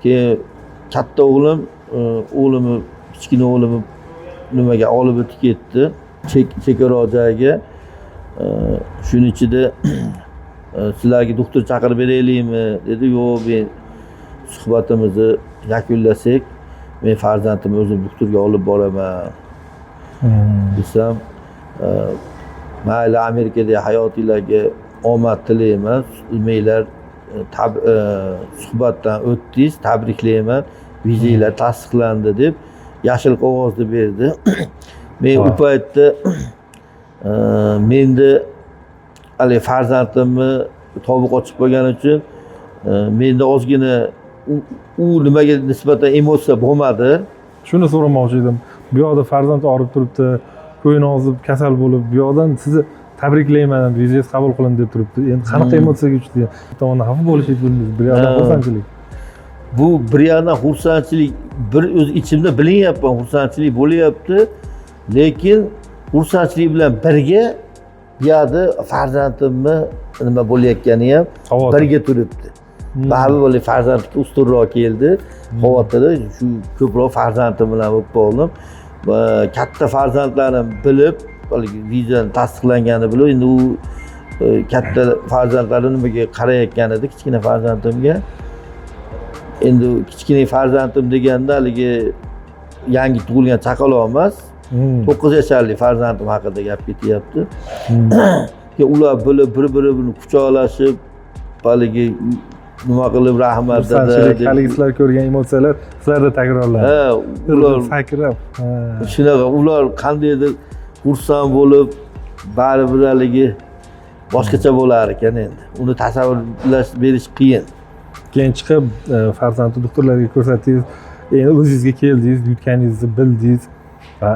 Speaker 2: Keyin katta o'g'limni, kichkina o'g'limni nimaga olib o'tib ketdi, chekkaroq joyga. Shuning ichida sizlarga doktor chaqirib beraylikmi dedi. Yo'q, men suhbatimizni yakunlasak, men farzandimni o'zim doktorga olib boraman desam, mayli Amerikadagi hayotinglarga omad tilayman, bilmanglar, suhbatdan o'tdingiz, tabriklayman, vizanglar tasdiqlandi deb yashil qog'ozni berdi. Men u paytda menda hali farzandimni tobi qochib qolgani uchun menda ozgina u nimaga nisbatan emotsiya bo'lmadi.
Speaker 3: Shuni so'ramoqchi edim. bu yoqda farzand og'rib turibdi, ko'ngli ozib, kasal bo'lib, bu yoqdan sizni tabriklayman, vizingiz qabul qilindi deb turibdi. Endi qanaqa emotsiyaga uchdi? Bir tomondan xafa bo'lishingiz bilmaysiz, bir yoqdan xursandchilik.
Speaker 2: Bu bir yandan xursandchilik, bir o'z ichimda bilinyapman, xursandchilik bo'lyapti, lekin xursandchilik bilan birga bu yerda farzandimni nima bo'layotgani ham birga turibdi. Baribir bo'lib farzandga ustunroq keldi. Xavotiri shu ko'proq farzandim bilan bo'lib qoldim. Katta farzandlarim bilib, vizani tasdiqlanganini bilib, endi u katta farzandlarim nimaga qarayotgan edi, kichkina farzandimga. Endi kichkina farzandim deganda haligi yangi tug'ilgan chaqaloq emas, 9 yoshli farzandim haqida gap ketyapti. Ular bilib bir-birini quchoqlashib, haligi nima qilib rahmat dedi.
Speaker 3: Haligi sizlar ko'rgan emotsiyalar sizlarda takrorlanadi.
Speaker 2: Ha, ular
Speaker 3: sakrab.
Speaker 2: Shunaqa, ular qandaydir xursand bo'lib, baribir haligi boshqacha bo'lar ekan endi. Uni tasavvurlash berish qiyin.
Speaker 3: Keyin chiqib farzandni doktorlarga ko'rsatdingiz, endi o'zingizga keldingiz, yutganingizni bildingiz va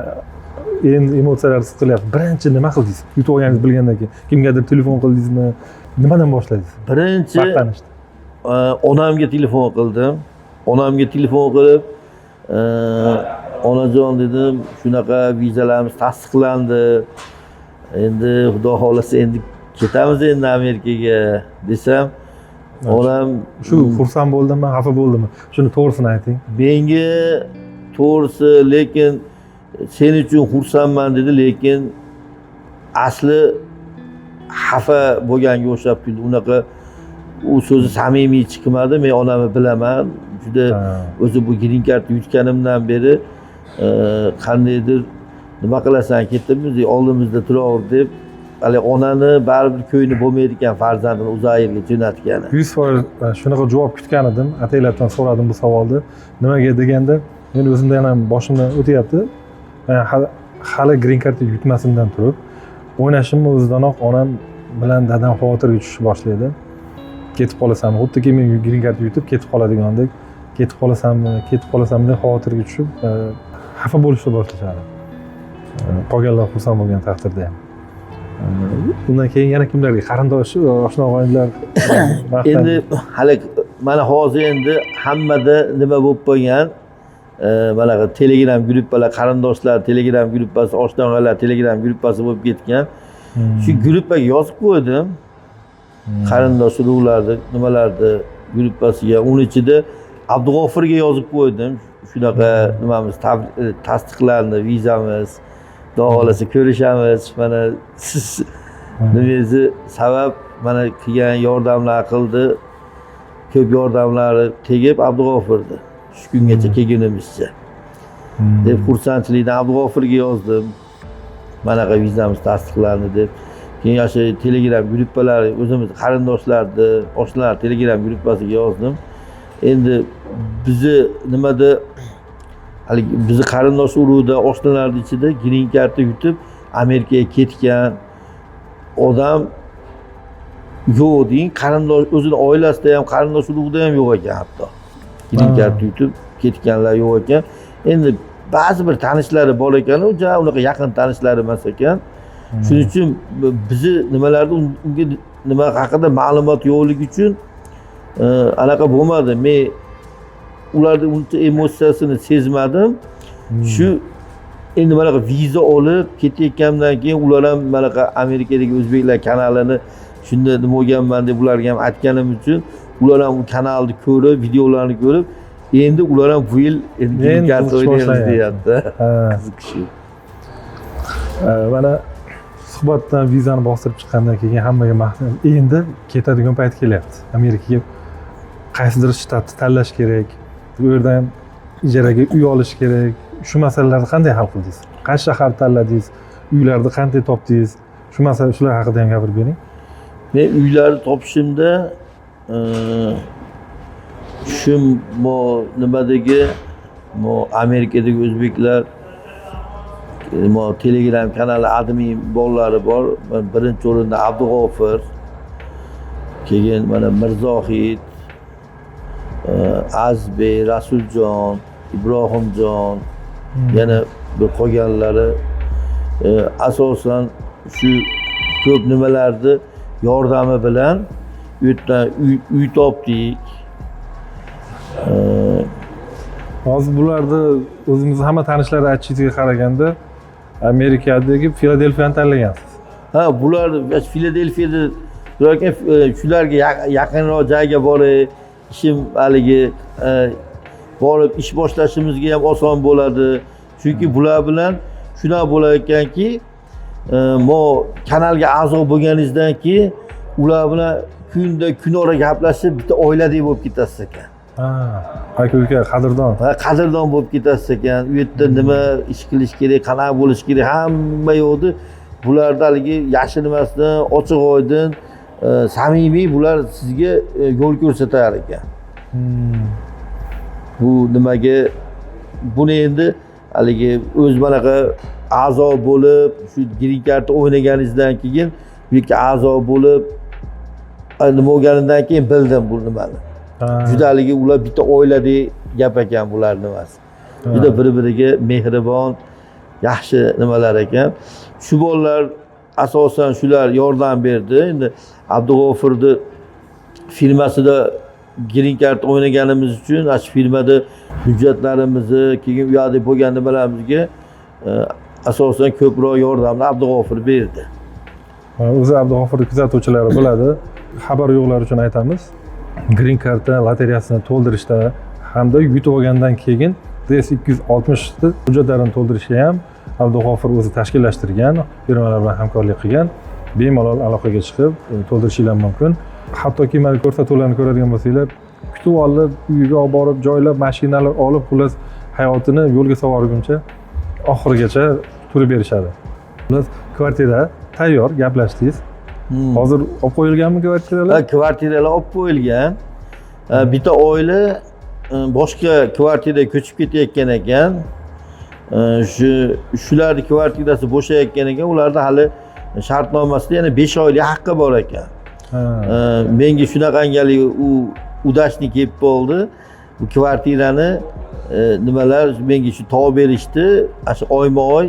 Speaker 3: endi emotsiyalar his qilyapti. Birinchi nima qildingiz? Yutib olganingizni bilgandan keyin kimgadir telefon qildingizmi? Nimadan boshladingiz?
Speaker 2: Birinchi
Speaker 3: vaqtlanishdi.
Speaker 2: Onamga telefon qildim. Onamga telefon qilib, onajon dedim, shunaqa vizalarimiz tasdiqlandi. Endi xudo xolasa endi ketamiz endi Amerikaga desam, onam
Speaker 3: shu xursand bo'ldimi, xafa bo'ldimi? Shuni to'g'risini ayting.
Speaker 2: Menga to'g'risi, lekin sen uchun xursandman dedi, lekin asli xafa bo'lganga o'xshab kuldi. Unaqa u so'zi samimiy chiqmadi. Men onamni bilaman. Juda o'zi bu green card yutganimdan beri qandaydir nima qilasan, ketdimiz, oldimizda turaver deb, hali onani baribir ko'ngli bo'lmaydi ekan farzandini uzoq yerga jo'natgani.
Speaker 3: 100% shunaqa javob kutgan edim. Ataylabdan so'radim bu savolni. Nimaga deganda, men o'zimda ham boshimdan o'tyapti. Hali green cardni yutmasimdan turib, o'ynashimni o'zidanoq onam bilan dadam xavotirga tushib boshlaydi. Ketib qolasammi, xuddiki men green card yutib ketib qoladigandek, ketib qolasammi deb xavotirga tushib, xafa bo'lishni boshlashadi. Qolganlar xursand bo'lgan taqdirda ham. Undan keyin yana kimlarga? Qarindosh, oshna og'aynilar.
Speaker 2: Endi hali mana hozir endi hammada nima bo'lib qolgan? Mana Telegram gruppalar, qarindoshlar Telegram gruppasi, oshna og'aynilar Telegram gruppasi bo'lib ketgan. Shu gruppaga yozib qo'ydim. Qarindosh urug'larni, nimalarni gruppasiga, uning ichida Abdug'ofurga yozib qo'ydim. Shunaqa nimamiz tasdiqlandi, vizamiz. Xudo xolasa ko'rishamiz. Mana siz nimangizni sabab mana qilgan yordamlar qildi. Ko'p yordamlari tegib Abdug'ofurdi. Shu kungacha kelgunimizcha. Deb xursandchilikdan Abdug'ofurga yozdim. Manaqa vizamiz tasdiqlandi deb. Keyin o'sha Telegram gruppalari, o'zimiz qarindoshlarni, oshnalar Telegram gruppasiga yozdim. Endi bizni nimada hali bizni qarindosh urug'da, oshnalarning ichida green cardni yutib Amerikaga ketgan odam yo'q deng. Qarindosh o'zini oilasida ham, qarindosh urug'ida ham yo'q ekan hatto. Green cardni yutib ketganlar yo'q ekan. Endi ba'zi bir tanishlari bor ekan, unaqa yaqin tanishlari emas ekan. Shuning uchun bizni nimalarda unga nima haqida ma'lumot yo'qligi uchun anaqa bo'lmadi. Men ularning uncha emotsiyasini sezmadim. Shu endi mana viza olib ketayotgandan keyin ular ham mana Amerikadagi o'zbeklar kanalini shunda nima bo'lganman deb ularga ham aytganim uchun ular ham bu kanalni ko'rib, videolarni ko'rib, endi ular ham bu yil endi kart o'ynaymiz deyapti. Qiziqish.
Speaker 3: Mana suhbatdan vizani bostirib chiqqandan keyin hammaga maqtan, endi ketadigan payt kelyapti. Amerikaga qaysidir shtatni tanlash kerak. Bu yerdan ijaraga uy olish kerak. Shu masalalarni qanday hal qildingiz? Qaysi shaharni tanladingiz? Uylarni qanday topdingiz? Shu masala, shular haqida ham gapirib bering.
Speaker 2: Men uylarni topishimda shu nimadagi Amerikadagi o'zbeklar Telegram kanali admin bolalari bor. Birinchi o'rinda Abdug'ofur, keyin mana Mirzohid, Azbek, Rasuljon, Ibrohimjon, yana bir qolganlari asosan shu ko'p nimalarni yordami bilan u yerdan uy topdik.
Speaker 3: Hozir bularni o'zimizni hamma tanishlari aytishiga qaraganda Amerikadagi Filadelfiyani tanlagansiz.
Speaker 2: Ha, bular Filadelfiyada turarkan shularga yaqinroq joyga borib, ishim haligi borib ish boshlashimizga ham oson bo'ladi. Chunki bular bilan shunaqa bo'lar ekanki, mo kanalga a'zo bo'lganingizdan keyin ular bilan kunora gaplashib bitta oiladek bo'lib ketasiz ekan.
Speaker 3: Ha, aka-uka qadrdon.
Speaker 2: Ha, qadrdon bo'lib ketasiz ekan. U yerda nima ish qilish kerak, qanaqa bo'lish kerak, hamma yo'qdi. Bularda haligi yashirinmasdan, ochiq oydin, samimiy bular sizga yo'l ko'rsatar ekan. Bu nimaga buni endi haligi o'z manaqa a'zo bo'lib, shu green card o'ynaganingizdan keyin bu yerga a'zo bo'lib nima bo'lganidan keyin bildim bu nimani. Juda haligi ular bitta oiladek gap ekan bular nimasi. Juda bir-biriga mehribon, yaxshi nimalar ekan. Shu bolalar asosan shular yordam berdi. Endi Abdug'ofurni firmasida green card o'ynaganimiz uchun shu firmada hujjatlarimizni, keyin u yoqda bo'lgan nimalarimizga asosan ko'proq yordamni Abdug'ofur berdi.
Speaker 3: O'zi Abdug'ofur kuzatuvchilari bo'ladi. Xabar yo'qlar uchun aytamiz. Green card lotereyasini to'ldirishda hamda yutib olgandan keyin DS260 ni hujjatlarini to'ldirishga ham Abdug'ofur o'zi tashkillashtirgan, firmalar bilan hamkorlik qilgan. Bemalol aloqaga chiqib to'ldirishingiz mumkin. Hattoki mana ko'rsatuvlarni ko'radigan bo'lsanglar, kutib olib, uyiga olib borib, joylab, mashinalar olib, xullas hayotini yo'lga sovorguncha oxirigacha turib berishadi. Xullas kvartira tayyor, gaplashdingiz. Hozir olib qo'yilganmi kvartiralar?
Speaker 2: Ha, kvartiralar olib qo'yilgan. Bitta oila boshqa kvartiraga ko'chib ketayotgan ekan. Shularning kvartirasi bo'shayotgan ekan, ularda hali shartnomasida yana 5 oylik haqqi bor ekan. Menga shunaqangali udashni kelib qoldi. Bu kvartirani nimalar menga shu tov berishdi. Shu oyma-oy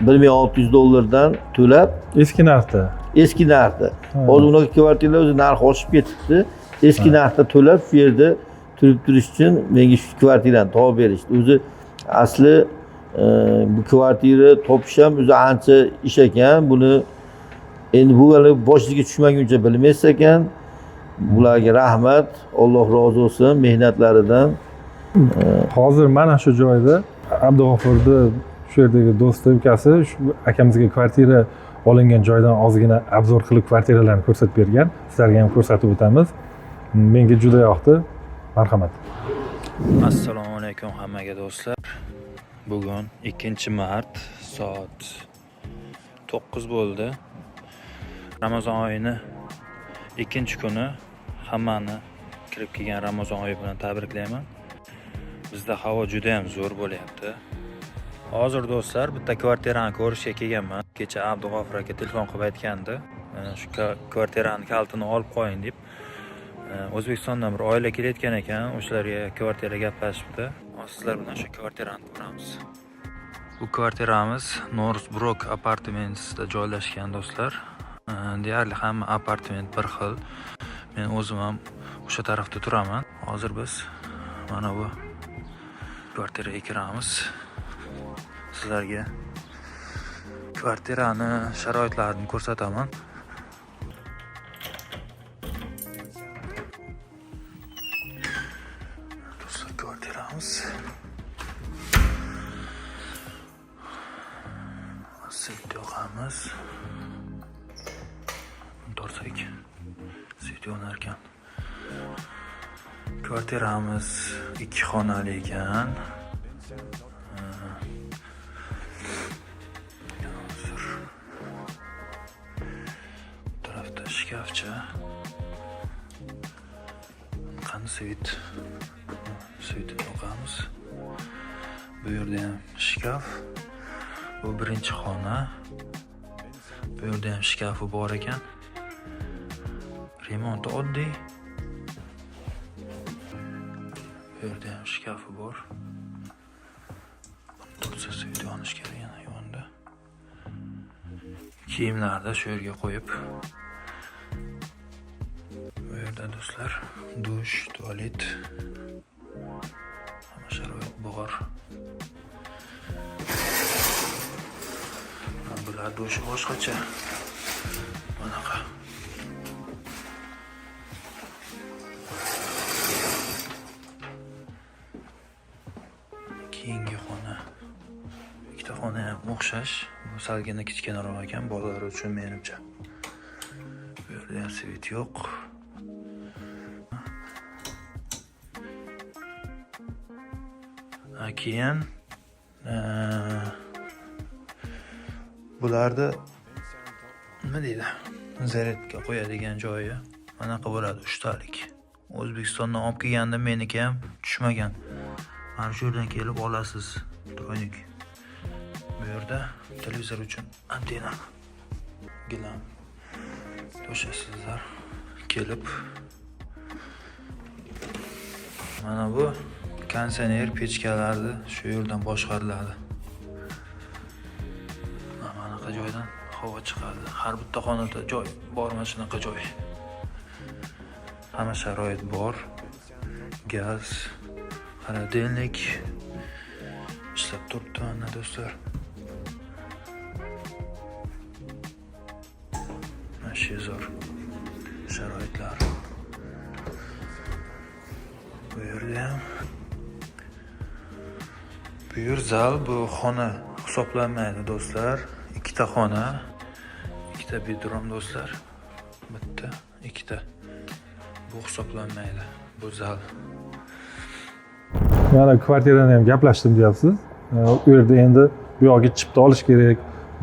Speaker 2: $1600 to'lab,
Speaker 3: eski narxda.
Speaker 2: Eski narxda. Hozir unaqa kvartiralar o'zi narxi oshib ketibdi. Eski narxda to'lab shu yerda turib turish uchun menga shu kvartirani tov berishdi. O'zi asli bu kvartira topish ham o'zi ancha ish ekan. Buni endi bu hali boshingizga tushmaguncha bilmaysiz ekan. Bularga rahmat, Alloh rozi bo'lsin mehnatlaridan.
Speaker 3: Hozir mana shu joyda Abdug'ofurni shu yerdagi do'sti ukasi shu akamizga kvartira olingan joydan ozgina obzor qilib kvartiralarni ko'rsatib bergan. Sizlarga ham ko'rsatib o'tamiz. Menga juda yoqdi. Marhamat.
Speaker 4: Assalomu alaykum hammaga do'stlar. Bugun 2-mart soat 9 bo'ldi. Ramazon oyini 2-kuni hammani kirib kelgan Ramazon oyi bilan tabriklayman. Bizda havo juda ham zo'r bo'lyapti. Hozir do'stlar bitta kvartirani ko'rishga kelganman. Kecha Abdug'ofur aka telefon qilib aytgandi. Shu kvartirani kalitini olib qo'ying deb. O'zbekistondan bir oila kelayotgan ekan, o'shalarga kvartira gaplashibdi. Sizlar bilan shu kvartirani ko'ramiz. Bu kvartiramiz Northbrook Apartments'da joylashgan do'stlar. Deyarli hamma apartment bir xil. Men o'zim ham o'sha tarafda turaman. Hozir biz mana bu kvartiraga kiramiz. Sizlarga kvartirani sharoitlarini ko'rsataman. Do'stlar, kvartiramiz sit yoqamiz. Torsak sit yonar ekan. Kvartiramiz 2 xonali ekan. Tarafta shkafcha. Qani svit yoqamiz. Bu yerda ham shkaf. Bu birinchi xona. Bu yerda ham shkafi bor ekan. Remonti oddiy. Bu yerda ham shkafi bor. to'xtatsa video olish kerak yana yonda. Kiyimlarni shu yerga qo'yib. Bu yerda do'stlar dush, tualet, hamma sharoit bor. Bular dushi boshqacha. Bunaqa. Keyingi xona. Ikkita xona ham o'xshash. Bu salgina kichkinaroq ekan bolalar uchun menimcha. Bu yerda ham svit yo'q. Keyin bularni nima deydi? Zaryadga qo'yadigan joyi anaqa bo'ladi, 3 talik. O'zbekistondan olib kelganda meniki ham tushmagan. Mana shu yerdan kelib olasiz, trойник. Bu yerda televizor uchun antena gilam to'shasizlar. Kelib mana bu konditsioner pechkalarni shu yerdan boshqariladi. Mana joydan havo chiqadi. Har bitta xonada joy bor, mana shunaqa joy. Hamma sharoit bor. Gaz, xolodilnik ishlab turibdi mana do'stlar. Mana shu zo'r sharoitlar. Bu yerda ham bu yer zal, bu xona hisoblanmaydi do'stlar. Ikkita xona, ikkita bedroom do'stlar. Bitta, ikkita. Bu hisoblanmaydi. Bu zal.
Speaker 3: Mana kvartirani ham gaplashdim deyapsiz. U yerda endi bu yoqqa chipta olish kerak.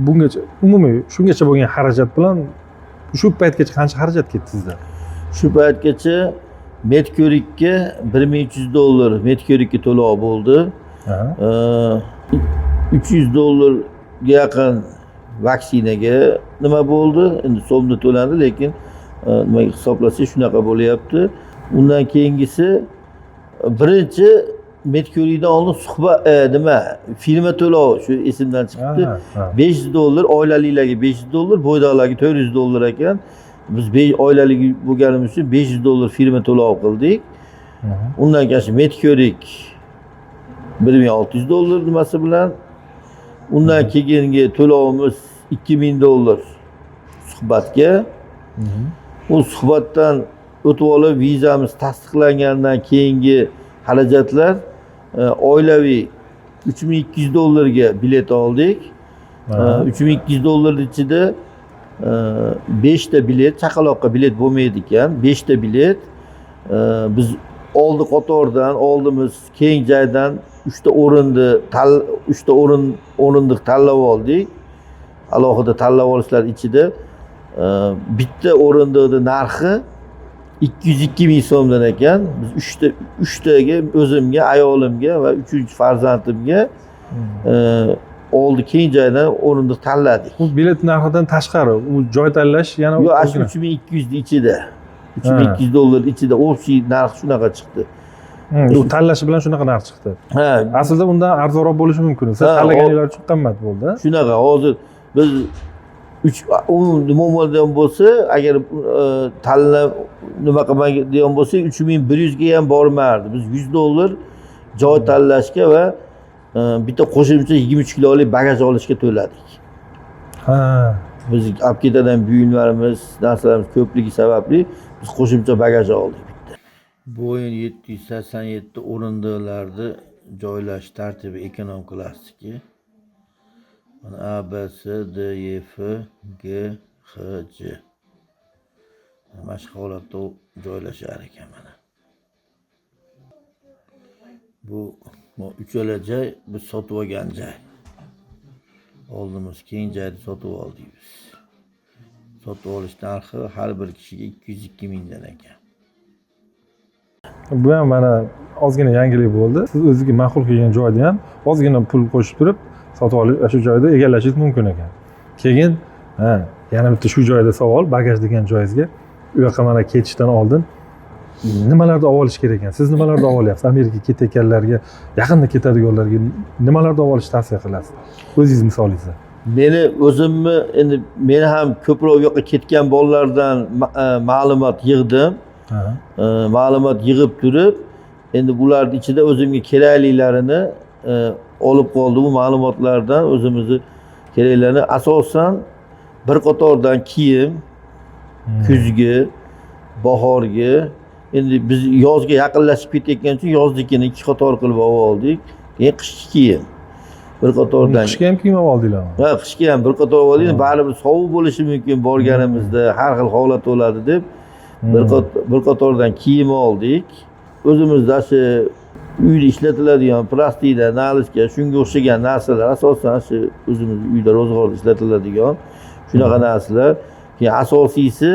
Speaker 3: Bungacha umumiy shungacha bo'lgan xarajat bilan shu paytgacha qancha xarajat ketdi sizda?
Speaker 2: Shu paytgacha metr ko'rikka $1300 metr ko'rikka to'lov bo'ldi. $300 yaqin vaksinaga nima bo'ldi? Endi so'mda to'landi, lekin nimaga hisoblasak shunaqa bo'lyapti. Undan keyingisi birinchi metr ko'rikdan oldin suhbat nima firma to'lov shu esimdan chiqibdi. $500 oilaliklarga $500, bo'ydoqlarga $400 ekan. Biz oilalik bo'lganimiz uchun $500 firma to'lov qildik. Undan keyin metr ko'rik $1600 nimasi bilan. Undan keyingi to'lovimiz $2000 suhbatga. U suhbatdan o'tib olib vizamiz tasdiqlangandan keyingi xarajatlar oilaviy $3200 ga bilet oldik. $3200 ichida 5 ta bilet, chaqaloqqa bilet bo'lmaydi ekan, 5 ta bilet. Biz oldi qatordan, oldimiz keng joydan 3 ta o'rindiq tanlab oldik. Alohida tanlab olishlar ichida bitta o'rindiqning narxi 202 ming so'mdan ekan. Biz 3 taga o'zimga, ayolimga va 3-farzandimga oldi keng joydan o'rindiq tanladik.
Speaker 3: Bu bilet narxidan tashqari, u joy tanlash yana
Speaker 2: yo'q, ash $3200 ichida. $3200 ichida общий narx shunaqa chiqdi.
Speaker 3: U tanlashi bilan shunaqa narx chiqdi.
Speaker 2: Ha,
Speaker 3: aslida undan arzonroq bo'lishi mumkin. Siz tanlaganinglar uchun qimmat bo'ldi.
Speaker 2: Shunaqa, hozir biz nima bo'lgan bo'lsa, agar tanlab nima qilmagan bo'lsa, 3100 ga ham bormardi. Biz $100 joy tanlashga va bitta qo'shimcha 23 kilolik bagaj olishga to'ladik. Biz olib ketadigan buyumlarimiz, narsalarimiz ko'pligi sababli biz qo'shimcha bagaj oldik bitta. Boeing 787 o'rindiqlarni joylash tartibi ekonom klassiki. Mana A, B, C, D, E, F, G, H, J. Mana shu holatda joylashar ekan mana. Bu uchala joy biz sotib olgan joy. Oldimiz keng joyni sotib oldik biz. Sotib olish narxi har bir kishiga 202 mingdan ekan.
Speaker 3: Bu ham mana ozgina yangilik bo'ldi. Siz o'zingizga ma'qul kelgan joyda ham ozgina pul qo'shib turib sotib olib shu joyda egallashingiz mumkin ekan. Keyin yana bitta shu joyda savol, bagaj degan joyingizga u yoqqa mana ketishdan oldin nimalarda olib olish kerak ekan? Siz nimalarda olib olyapsiz? Amerikaga ketayotganlarga, yaqinda ketadiganlarga nimalarda olib olishni tavsiya qilasiz? O'zingiz misolingizda.
Speaker 2: Meni o'zimni endi men ham ko'proq u yoqqa ketgan bolalardan ma'lumot yig'dim. Ma'lumot yig'ib turib, endi bularning ichida o'zimga keraklilarini olib qoldim. Bu ma'lumotlardan o'zimizni keraklarni asosan bir qatordan kiyim, kuzgi, bahorgi, endi biz yozga yaqinlashib ketayotgani uchun yoznikini ikki qator qilib oldik. Keyin qishki kiyim. Bir qatordan.
Speaker 3: Qishga ham kiyim olib oldinglarmi?
Speaker 2: Ha, qishga ham bir qator oldik. Baribir sovuq bo'lishi mumkin borganimizda, har xil holat bo'ladi deb bir qatordan kiyim oldik. O'zimizda shu uyda ishlatiladigan plastikda, naliska, shunga o'xshagan narsalar asosan shu o'zimiz uyda ro'zg'orda ishlatiladigan shunaqa narsalar. Keyin asosiysi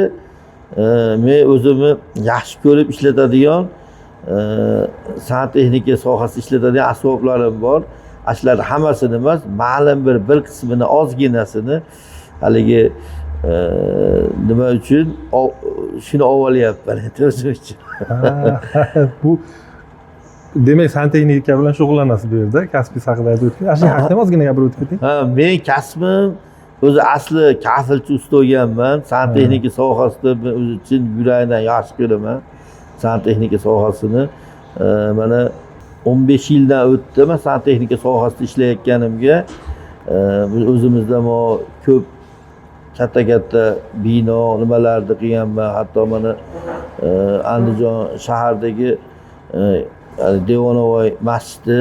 Speaker 2: men o'zimni yaxshi ko'rib ishlatadigan san'at texnika sohasida ishlatadigan asboblarim bor. Ashlar hammasini emas, ma'lum bir qismini, ozginasini haligi nima uchun shuni olib olyapman endi o'zim uchun.
Speaker 3: Bu demak santexnika bilan shug'ullanasiz bu yerda, kasbingiz haqida aytib o'tdingiz. Ashli haqida ham ozgina gapirib o'tib keting.
Speaker 2: Ha, men kasbim o'zi asli kafilchi usta bo'lganman. Santexnika sohasida men o'zi chin yurakdan yaxshi ko'raman. Santexnika sohasini mana 15 yildan o'tdi men santexnika sohasida ishlayotganimga. Biz o'zimizda ko'p katta bino nimalarni qilganman. Hatto mana Andijon shahardagi Devonovoy masjidi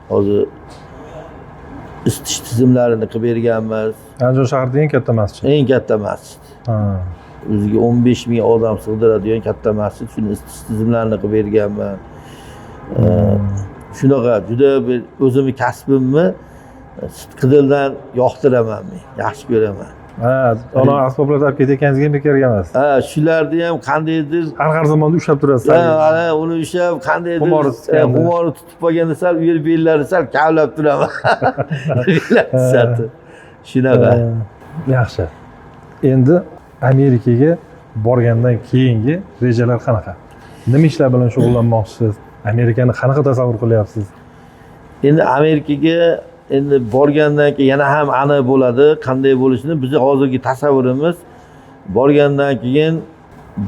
Speaker 2: hozir isitish tizimlarini qilib berganmiz.
Speaker 3: Andijon shahrida eng katta masjid.
Speaker 2: Eng katta masjid. O'ziga 15 ming odam sig'diradigan katta masjid. Shuni isitish tizimlarini qilib berganman. Shunaqa juda bir o'zimni kasbimni sidqidildan yoqtiraman men, yaxshi ko'raman.
Speaker 3: Ona asboblarni olib ketayotganingizga bekor emas.
Speaker 2: Shularni ham qandaydir
Speaker 3: har zamonda ushlab turasiz.
Speaker 2: Uni ushlab qandaydir xumori tutib qolganda sal u yer bellari sal kavlab turaman. Shunaqa.
Speaker 3: Yaxshi. Endi Amerikaga borgandan keyingi rejalar qanaqa? Nima ishlar bilan shug'ullanmoqchisiz? Amerikani qanaqa tasavvur qilyapsiz?
Speaker 2: Endi Amerikaga borgandan keyin yana ham aniq bo'ladi qanday bo'lishini. Bizni hozirgi tasavvurimiz borgandan keyin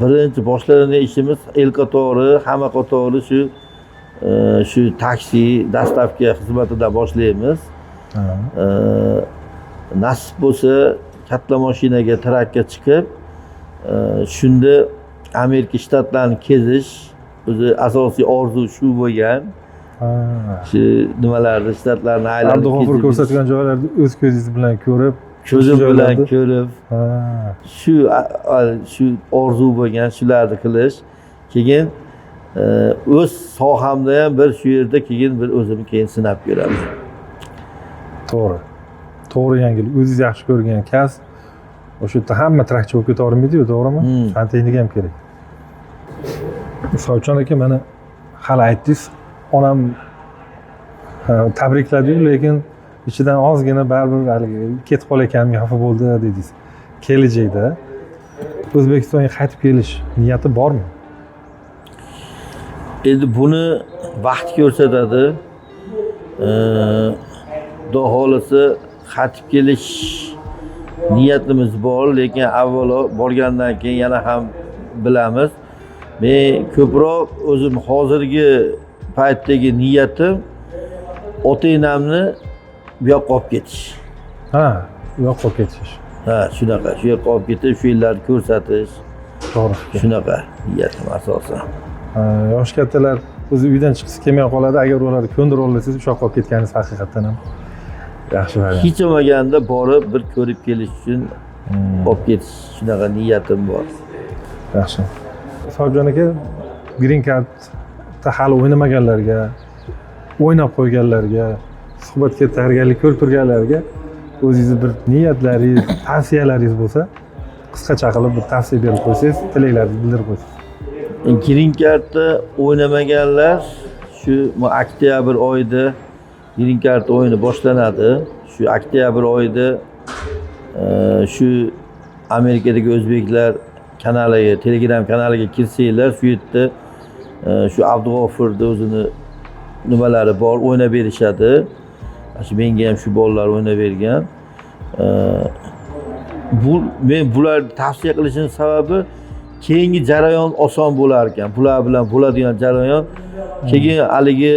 Speaker 2: birinchi boshlagan ishimiz el qatori, hamma qatori shu taksi, dastavka xizmatidan boshlaymiz. Nasib bo'lsa katta mashinaga, trakka chiqib, shunda Amerika shtatlarini kezish o'zi asosiy orzu shu bo'lgan. Shu nimalarni shtatlarni aylanib
Speaker 3: Abdug'ofur ko'rsatgan joylarni o'z ko'zingiz bilan ko'rib,
Speaker 2: ko'zim bilan ko'rib, shu orzu bo'lgan, shularni qilish. Keyin o'z sohamda ham bir shu yerda keyin bir o'zimni keyin sinab ko'raman.
Speaker 3: To'g'ri. To'g'ri yangilik. O'zingiz yaxshi ko'rgan kasb o'sha yerda hamma trakchi bo'lib ketavermaydi-ku, to'g'rimi? Santexnika ham kerak. Sovchan aka, mana hali aytdingiz, onam tabrikladi-yu, lekin ichidan ozgina baribir haligi ketib qolayotganimga xafa bo'ldi dedingiz. Kelajakda O'zbekistonga qaytib kelish niyati bormi?
Speaker 2: Endi buni vaqt ko'rsatadi. Xudo xolasa qaytib kelish niyatimiz bor, lekin avvalo borgandan keyin yana ham bilamiz. Men ko'proq o'zim hozirgi paytdagi niyatim ota-onamni bu yoqqa olib ketish.
Speaker 3: Bu yoqqa olib ketish.
Speaker 2: Shunaqa. Shu yoqqa olib ketib, shu yerlarni ko'rsatish.
Speaker 3: To'g'ri.
Speaker 2: Shunaqa niyatim asosan.
Speaker 3: Yosh kattalar o'zi uydan chiqsa kelmay qoladi. Agar ularni ko'ndirib olsangiz, shu yoqqa olib ketganingiz haqiqatan ham yaxshi variant.
Speaker 2: Hech bo'lmaganda borib bir ko'rib kelish uchun olib ketish, shunaqa niyatim bor.
Speaker 3: Yaxshi. Sobjon aka, Green Cardda hali o'ynamaganlarga, o'ynab qo'yganlarga, suhbatga tayyorgarlik ko'rib turganlarga o'zingizni bir niyatlaringiz, tavsiyalaringiz bo'lsa, qisqacha qilib bir tavsiya berib qo'ysangiz, tilaklaringizni bildirib qo'ysangiz.
Speaker 2: Green Cardda o'ynamaganlar shu oktyabr oyida Green Card o'yini boshlanadi. Shu oktyabr oyida shu Amerikadagi o'zbeklar kanaliga, Telegram kanaliga kirsanglar, shu yerda Shu Abdug'ofurni o'zini nimalari bor, o'ynab berishadi. Shu menga ham shu bolalar o'ynab bergan. Men bularni tavsiya qilishim sababi keyingi jarayon oson bo'lar ekan. Bular bilan bo'ladigan jarayon keyin haligi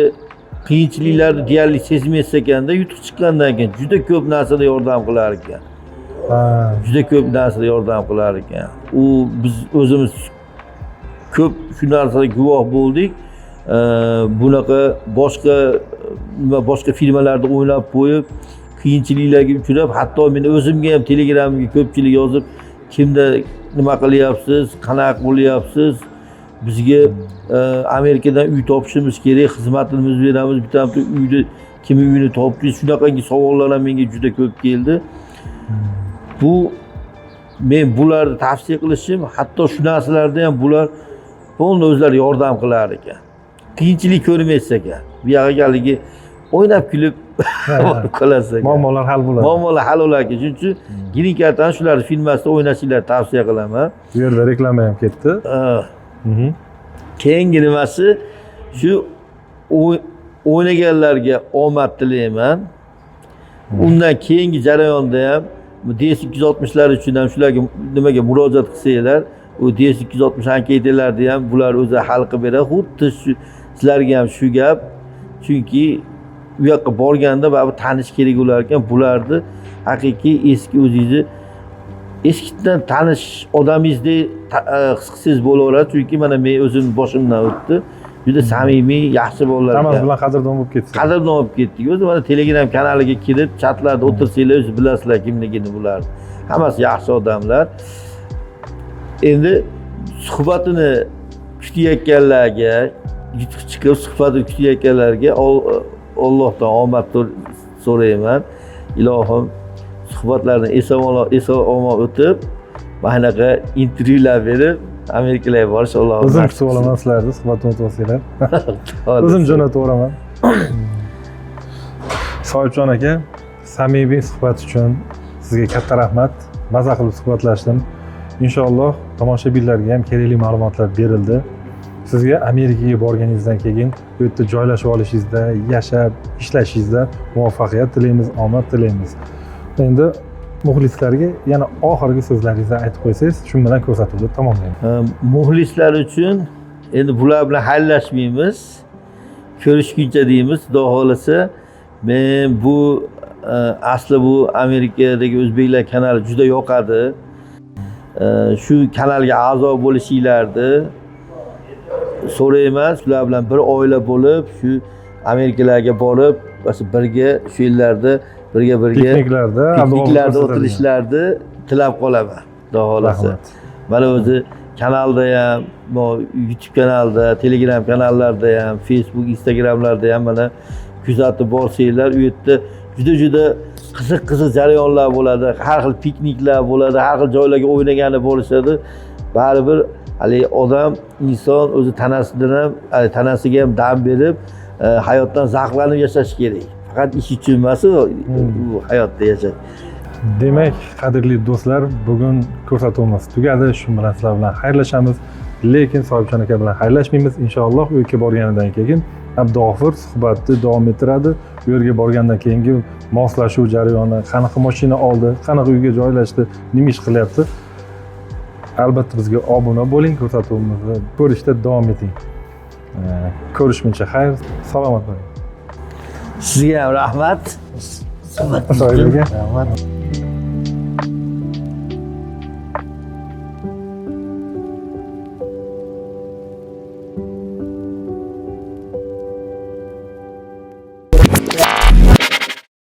Speaker 2: qiyinchiliklarni deyarli sezmaysiz ekanda, yutuq chiqqandan keyin juda ko'p narsada yordam qilar ekan. Juda ko'p narsada yordam qilar ekan. U biz o'zimiz ko'p shu narsaga guvoh bo'ldik. Bunaqa boshqa filmlarda o'ynab qo'yib, qiyinchiliklarga uchrab, hatto meni o'zimga ham Telegramga ko'pchilik yozib, kimda nima qilyapsiz, qanaqa bo'lyapsiz, bizga Amerikadan uy topishimiz kerak, xizmatimizni beramiz, bitta uyni kimni uyini topdingiz, shunaqangi savollar ham menga juda ko'p keldi. Men bularni tavsiya qilishim, hatto shu narsalarda ham bular bo'ldi o'zlari yordam qilar ekan. Qiyinchilik ko'rmaysiz ekan. Bu yerga haligi o'ynab kulib qolasiz ekan.
Speaker 3: Muammolar hal bo'ladi.
Speaker 2: Muammolar hal bo'lar ekan. Shuning uchun Green Card'dan shularni filmasida o'ynashinglarni tavsiya qilaman.
Speaker 3: Bu yerda reklama ham ketdi.
Speaker 2: Keyingi nimasi shu o'ynaganlarga omad tilayman. Undan keyingi jarayonda ham DS260lar uchun ham shularga nimaga murojaat qilsanglar, u DS260 anketalarni ham bular o'zi hal qilib beradi. Xuddi shu sizlarga ham shu gap. Chunki u yoqqa borganda baribir tanish kerak bo'lar ekan. Bularni haqiqiy eski o'zingizni eskidan tanish odamingizdek his qilsangiz bo'laveradi. Chunki mana men o'zim boshimdan o'tdi. Juda samimiy, yaxshi bolalar.
Speaker 3: Hammasi bilan qadrdon bo'lib ketdi.
Speaker 2: Qadrdon bo'lib ketdik. O'zi mana Telegram kanaliga kirib, chatlarda o'tirsanglar, o'zingiz bilasizlar kimligini bular. Hammasi yaxshi odamlar. Endi suhbatini kutayotganlarga, yutuq chiqib suhbatini kutayotganlarga Allohdan omad so'rayman. Ilohim suhbatlarni eson-omon o'tib, bunaqa intervyular berib, Amerikaga borish Alloh
Speaker 3: o'zim kutib olaman sizlarni suhbatni o'tib o'zim jo'natib yuboraman. Sohibjon aka, samimiy suhbat uchun sizga katta rahmat. Maza qilib suhbatlashdim. Inshaalloh tomoshabinlarga ham kerakli ma'lumotlar berildi. Sizga Amerikaga borganingizdan keyin bu yerda joylashib olishingizda, yashab, ishlashingizda muvaffaqiyat tilaymiz, omad tilaymiz. Endi muxlislarga yana oxirgi so'zlaringizni aytib qo'ysangiz, shu bilan ko'rsatuvni tamomlaymiz.
Speaker 2: Muxlislar uchun endi bular bilan xayrlashmaymiz. Ko'rishguncha deymiz, xudo xolasa. Men bu asli bu Amerikadagi o'zbeklar kanali juda yoqadi. Shu kanalga a'zo bo'lishinglarni so'rayman. Shular bilan bir oila bo'lib, shu Amerikalarga borib, birga shu yillarda pikniklarda o'tirishlarni tilab qolaman, xudo xolasa. Mana o'zi kanalda ham, YouTube kanalda, Telegram kanallarda ham, Facebook, Instagramlarda ham mana kuzatib borsanglar, u yerda juda qiziq jarayonlar bo'ladi, har xil pikniklar bo'ladi, har xil joylarga o'ynagani bo'lishadi. Baribir hali odam, inson o'zi tanasidan ham, tanasiga ham dam berib, hayotdan zavqlanib yashash kerak. Faqat ish uchun emas, u hayotda yashash.
Speaker 3: Demak, qadrli do'stlar, bugun ko'rsatuvimiz tugadi. Shu bilan sizlar bilan xayrlashamiz. Lekin Sohibjon aka bilan xayrlashmaymiz. Inshaalloh u yerga borganidan keyin Abdug'ofur suhbatni davom ettiradi. U yerga borgandan keyingi moslashuv jarayoni, qanaqa mashina oldi, qanaqa uyga joylashdi, nima ish qilyapti. Albatta bizga obuna bo'ling, ko'rsatuvimizni ko'rishda davom eting. Ko'rishguncha xayr, salomat bo'ling.
Speaker 2: Sizga ham rahmat.
Speaker 3: Rahmat.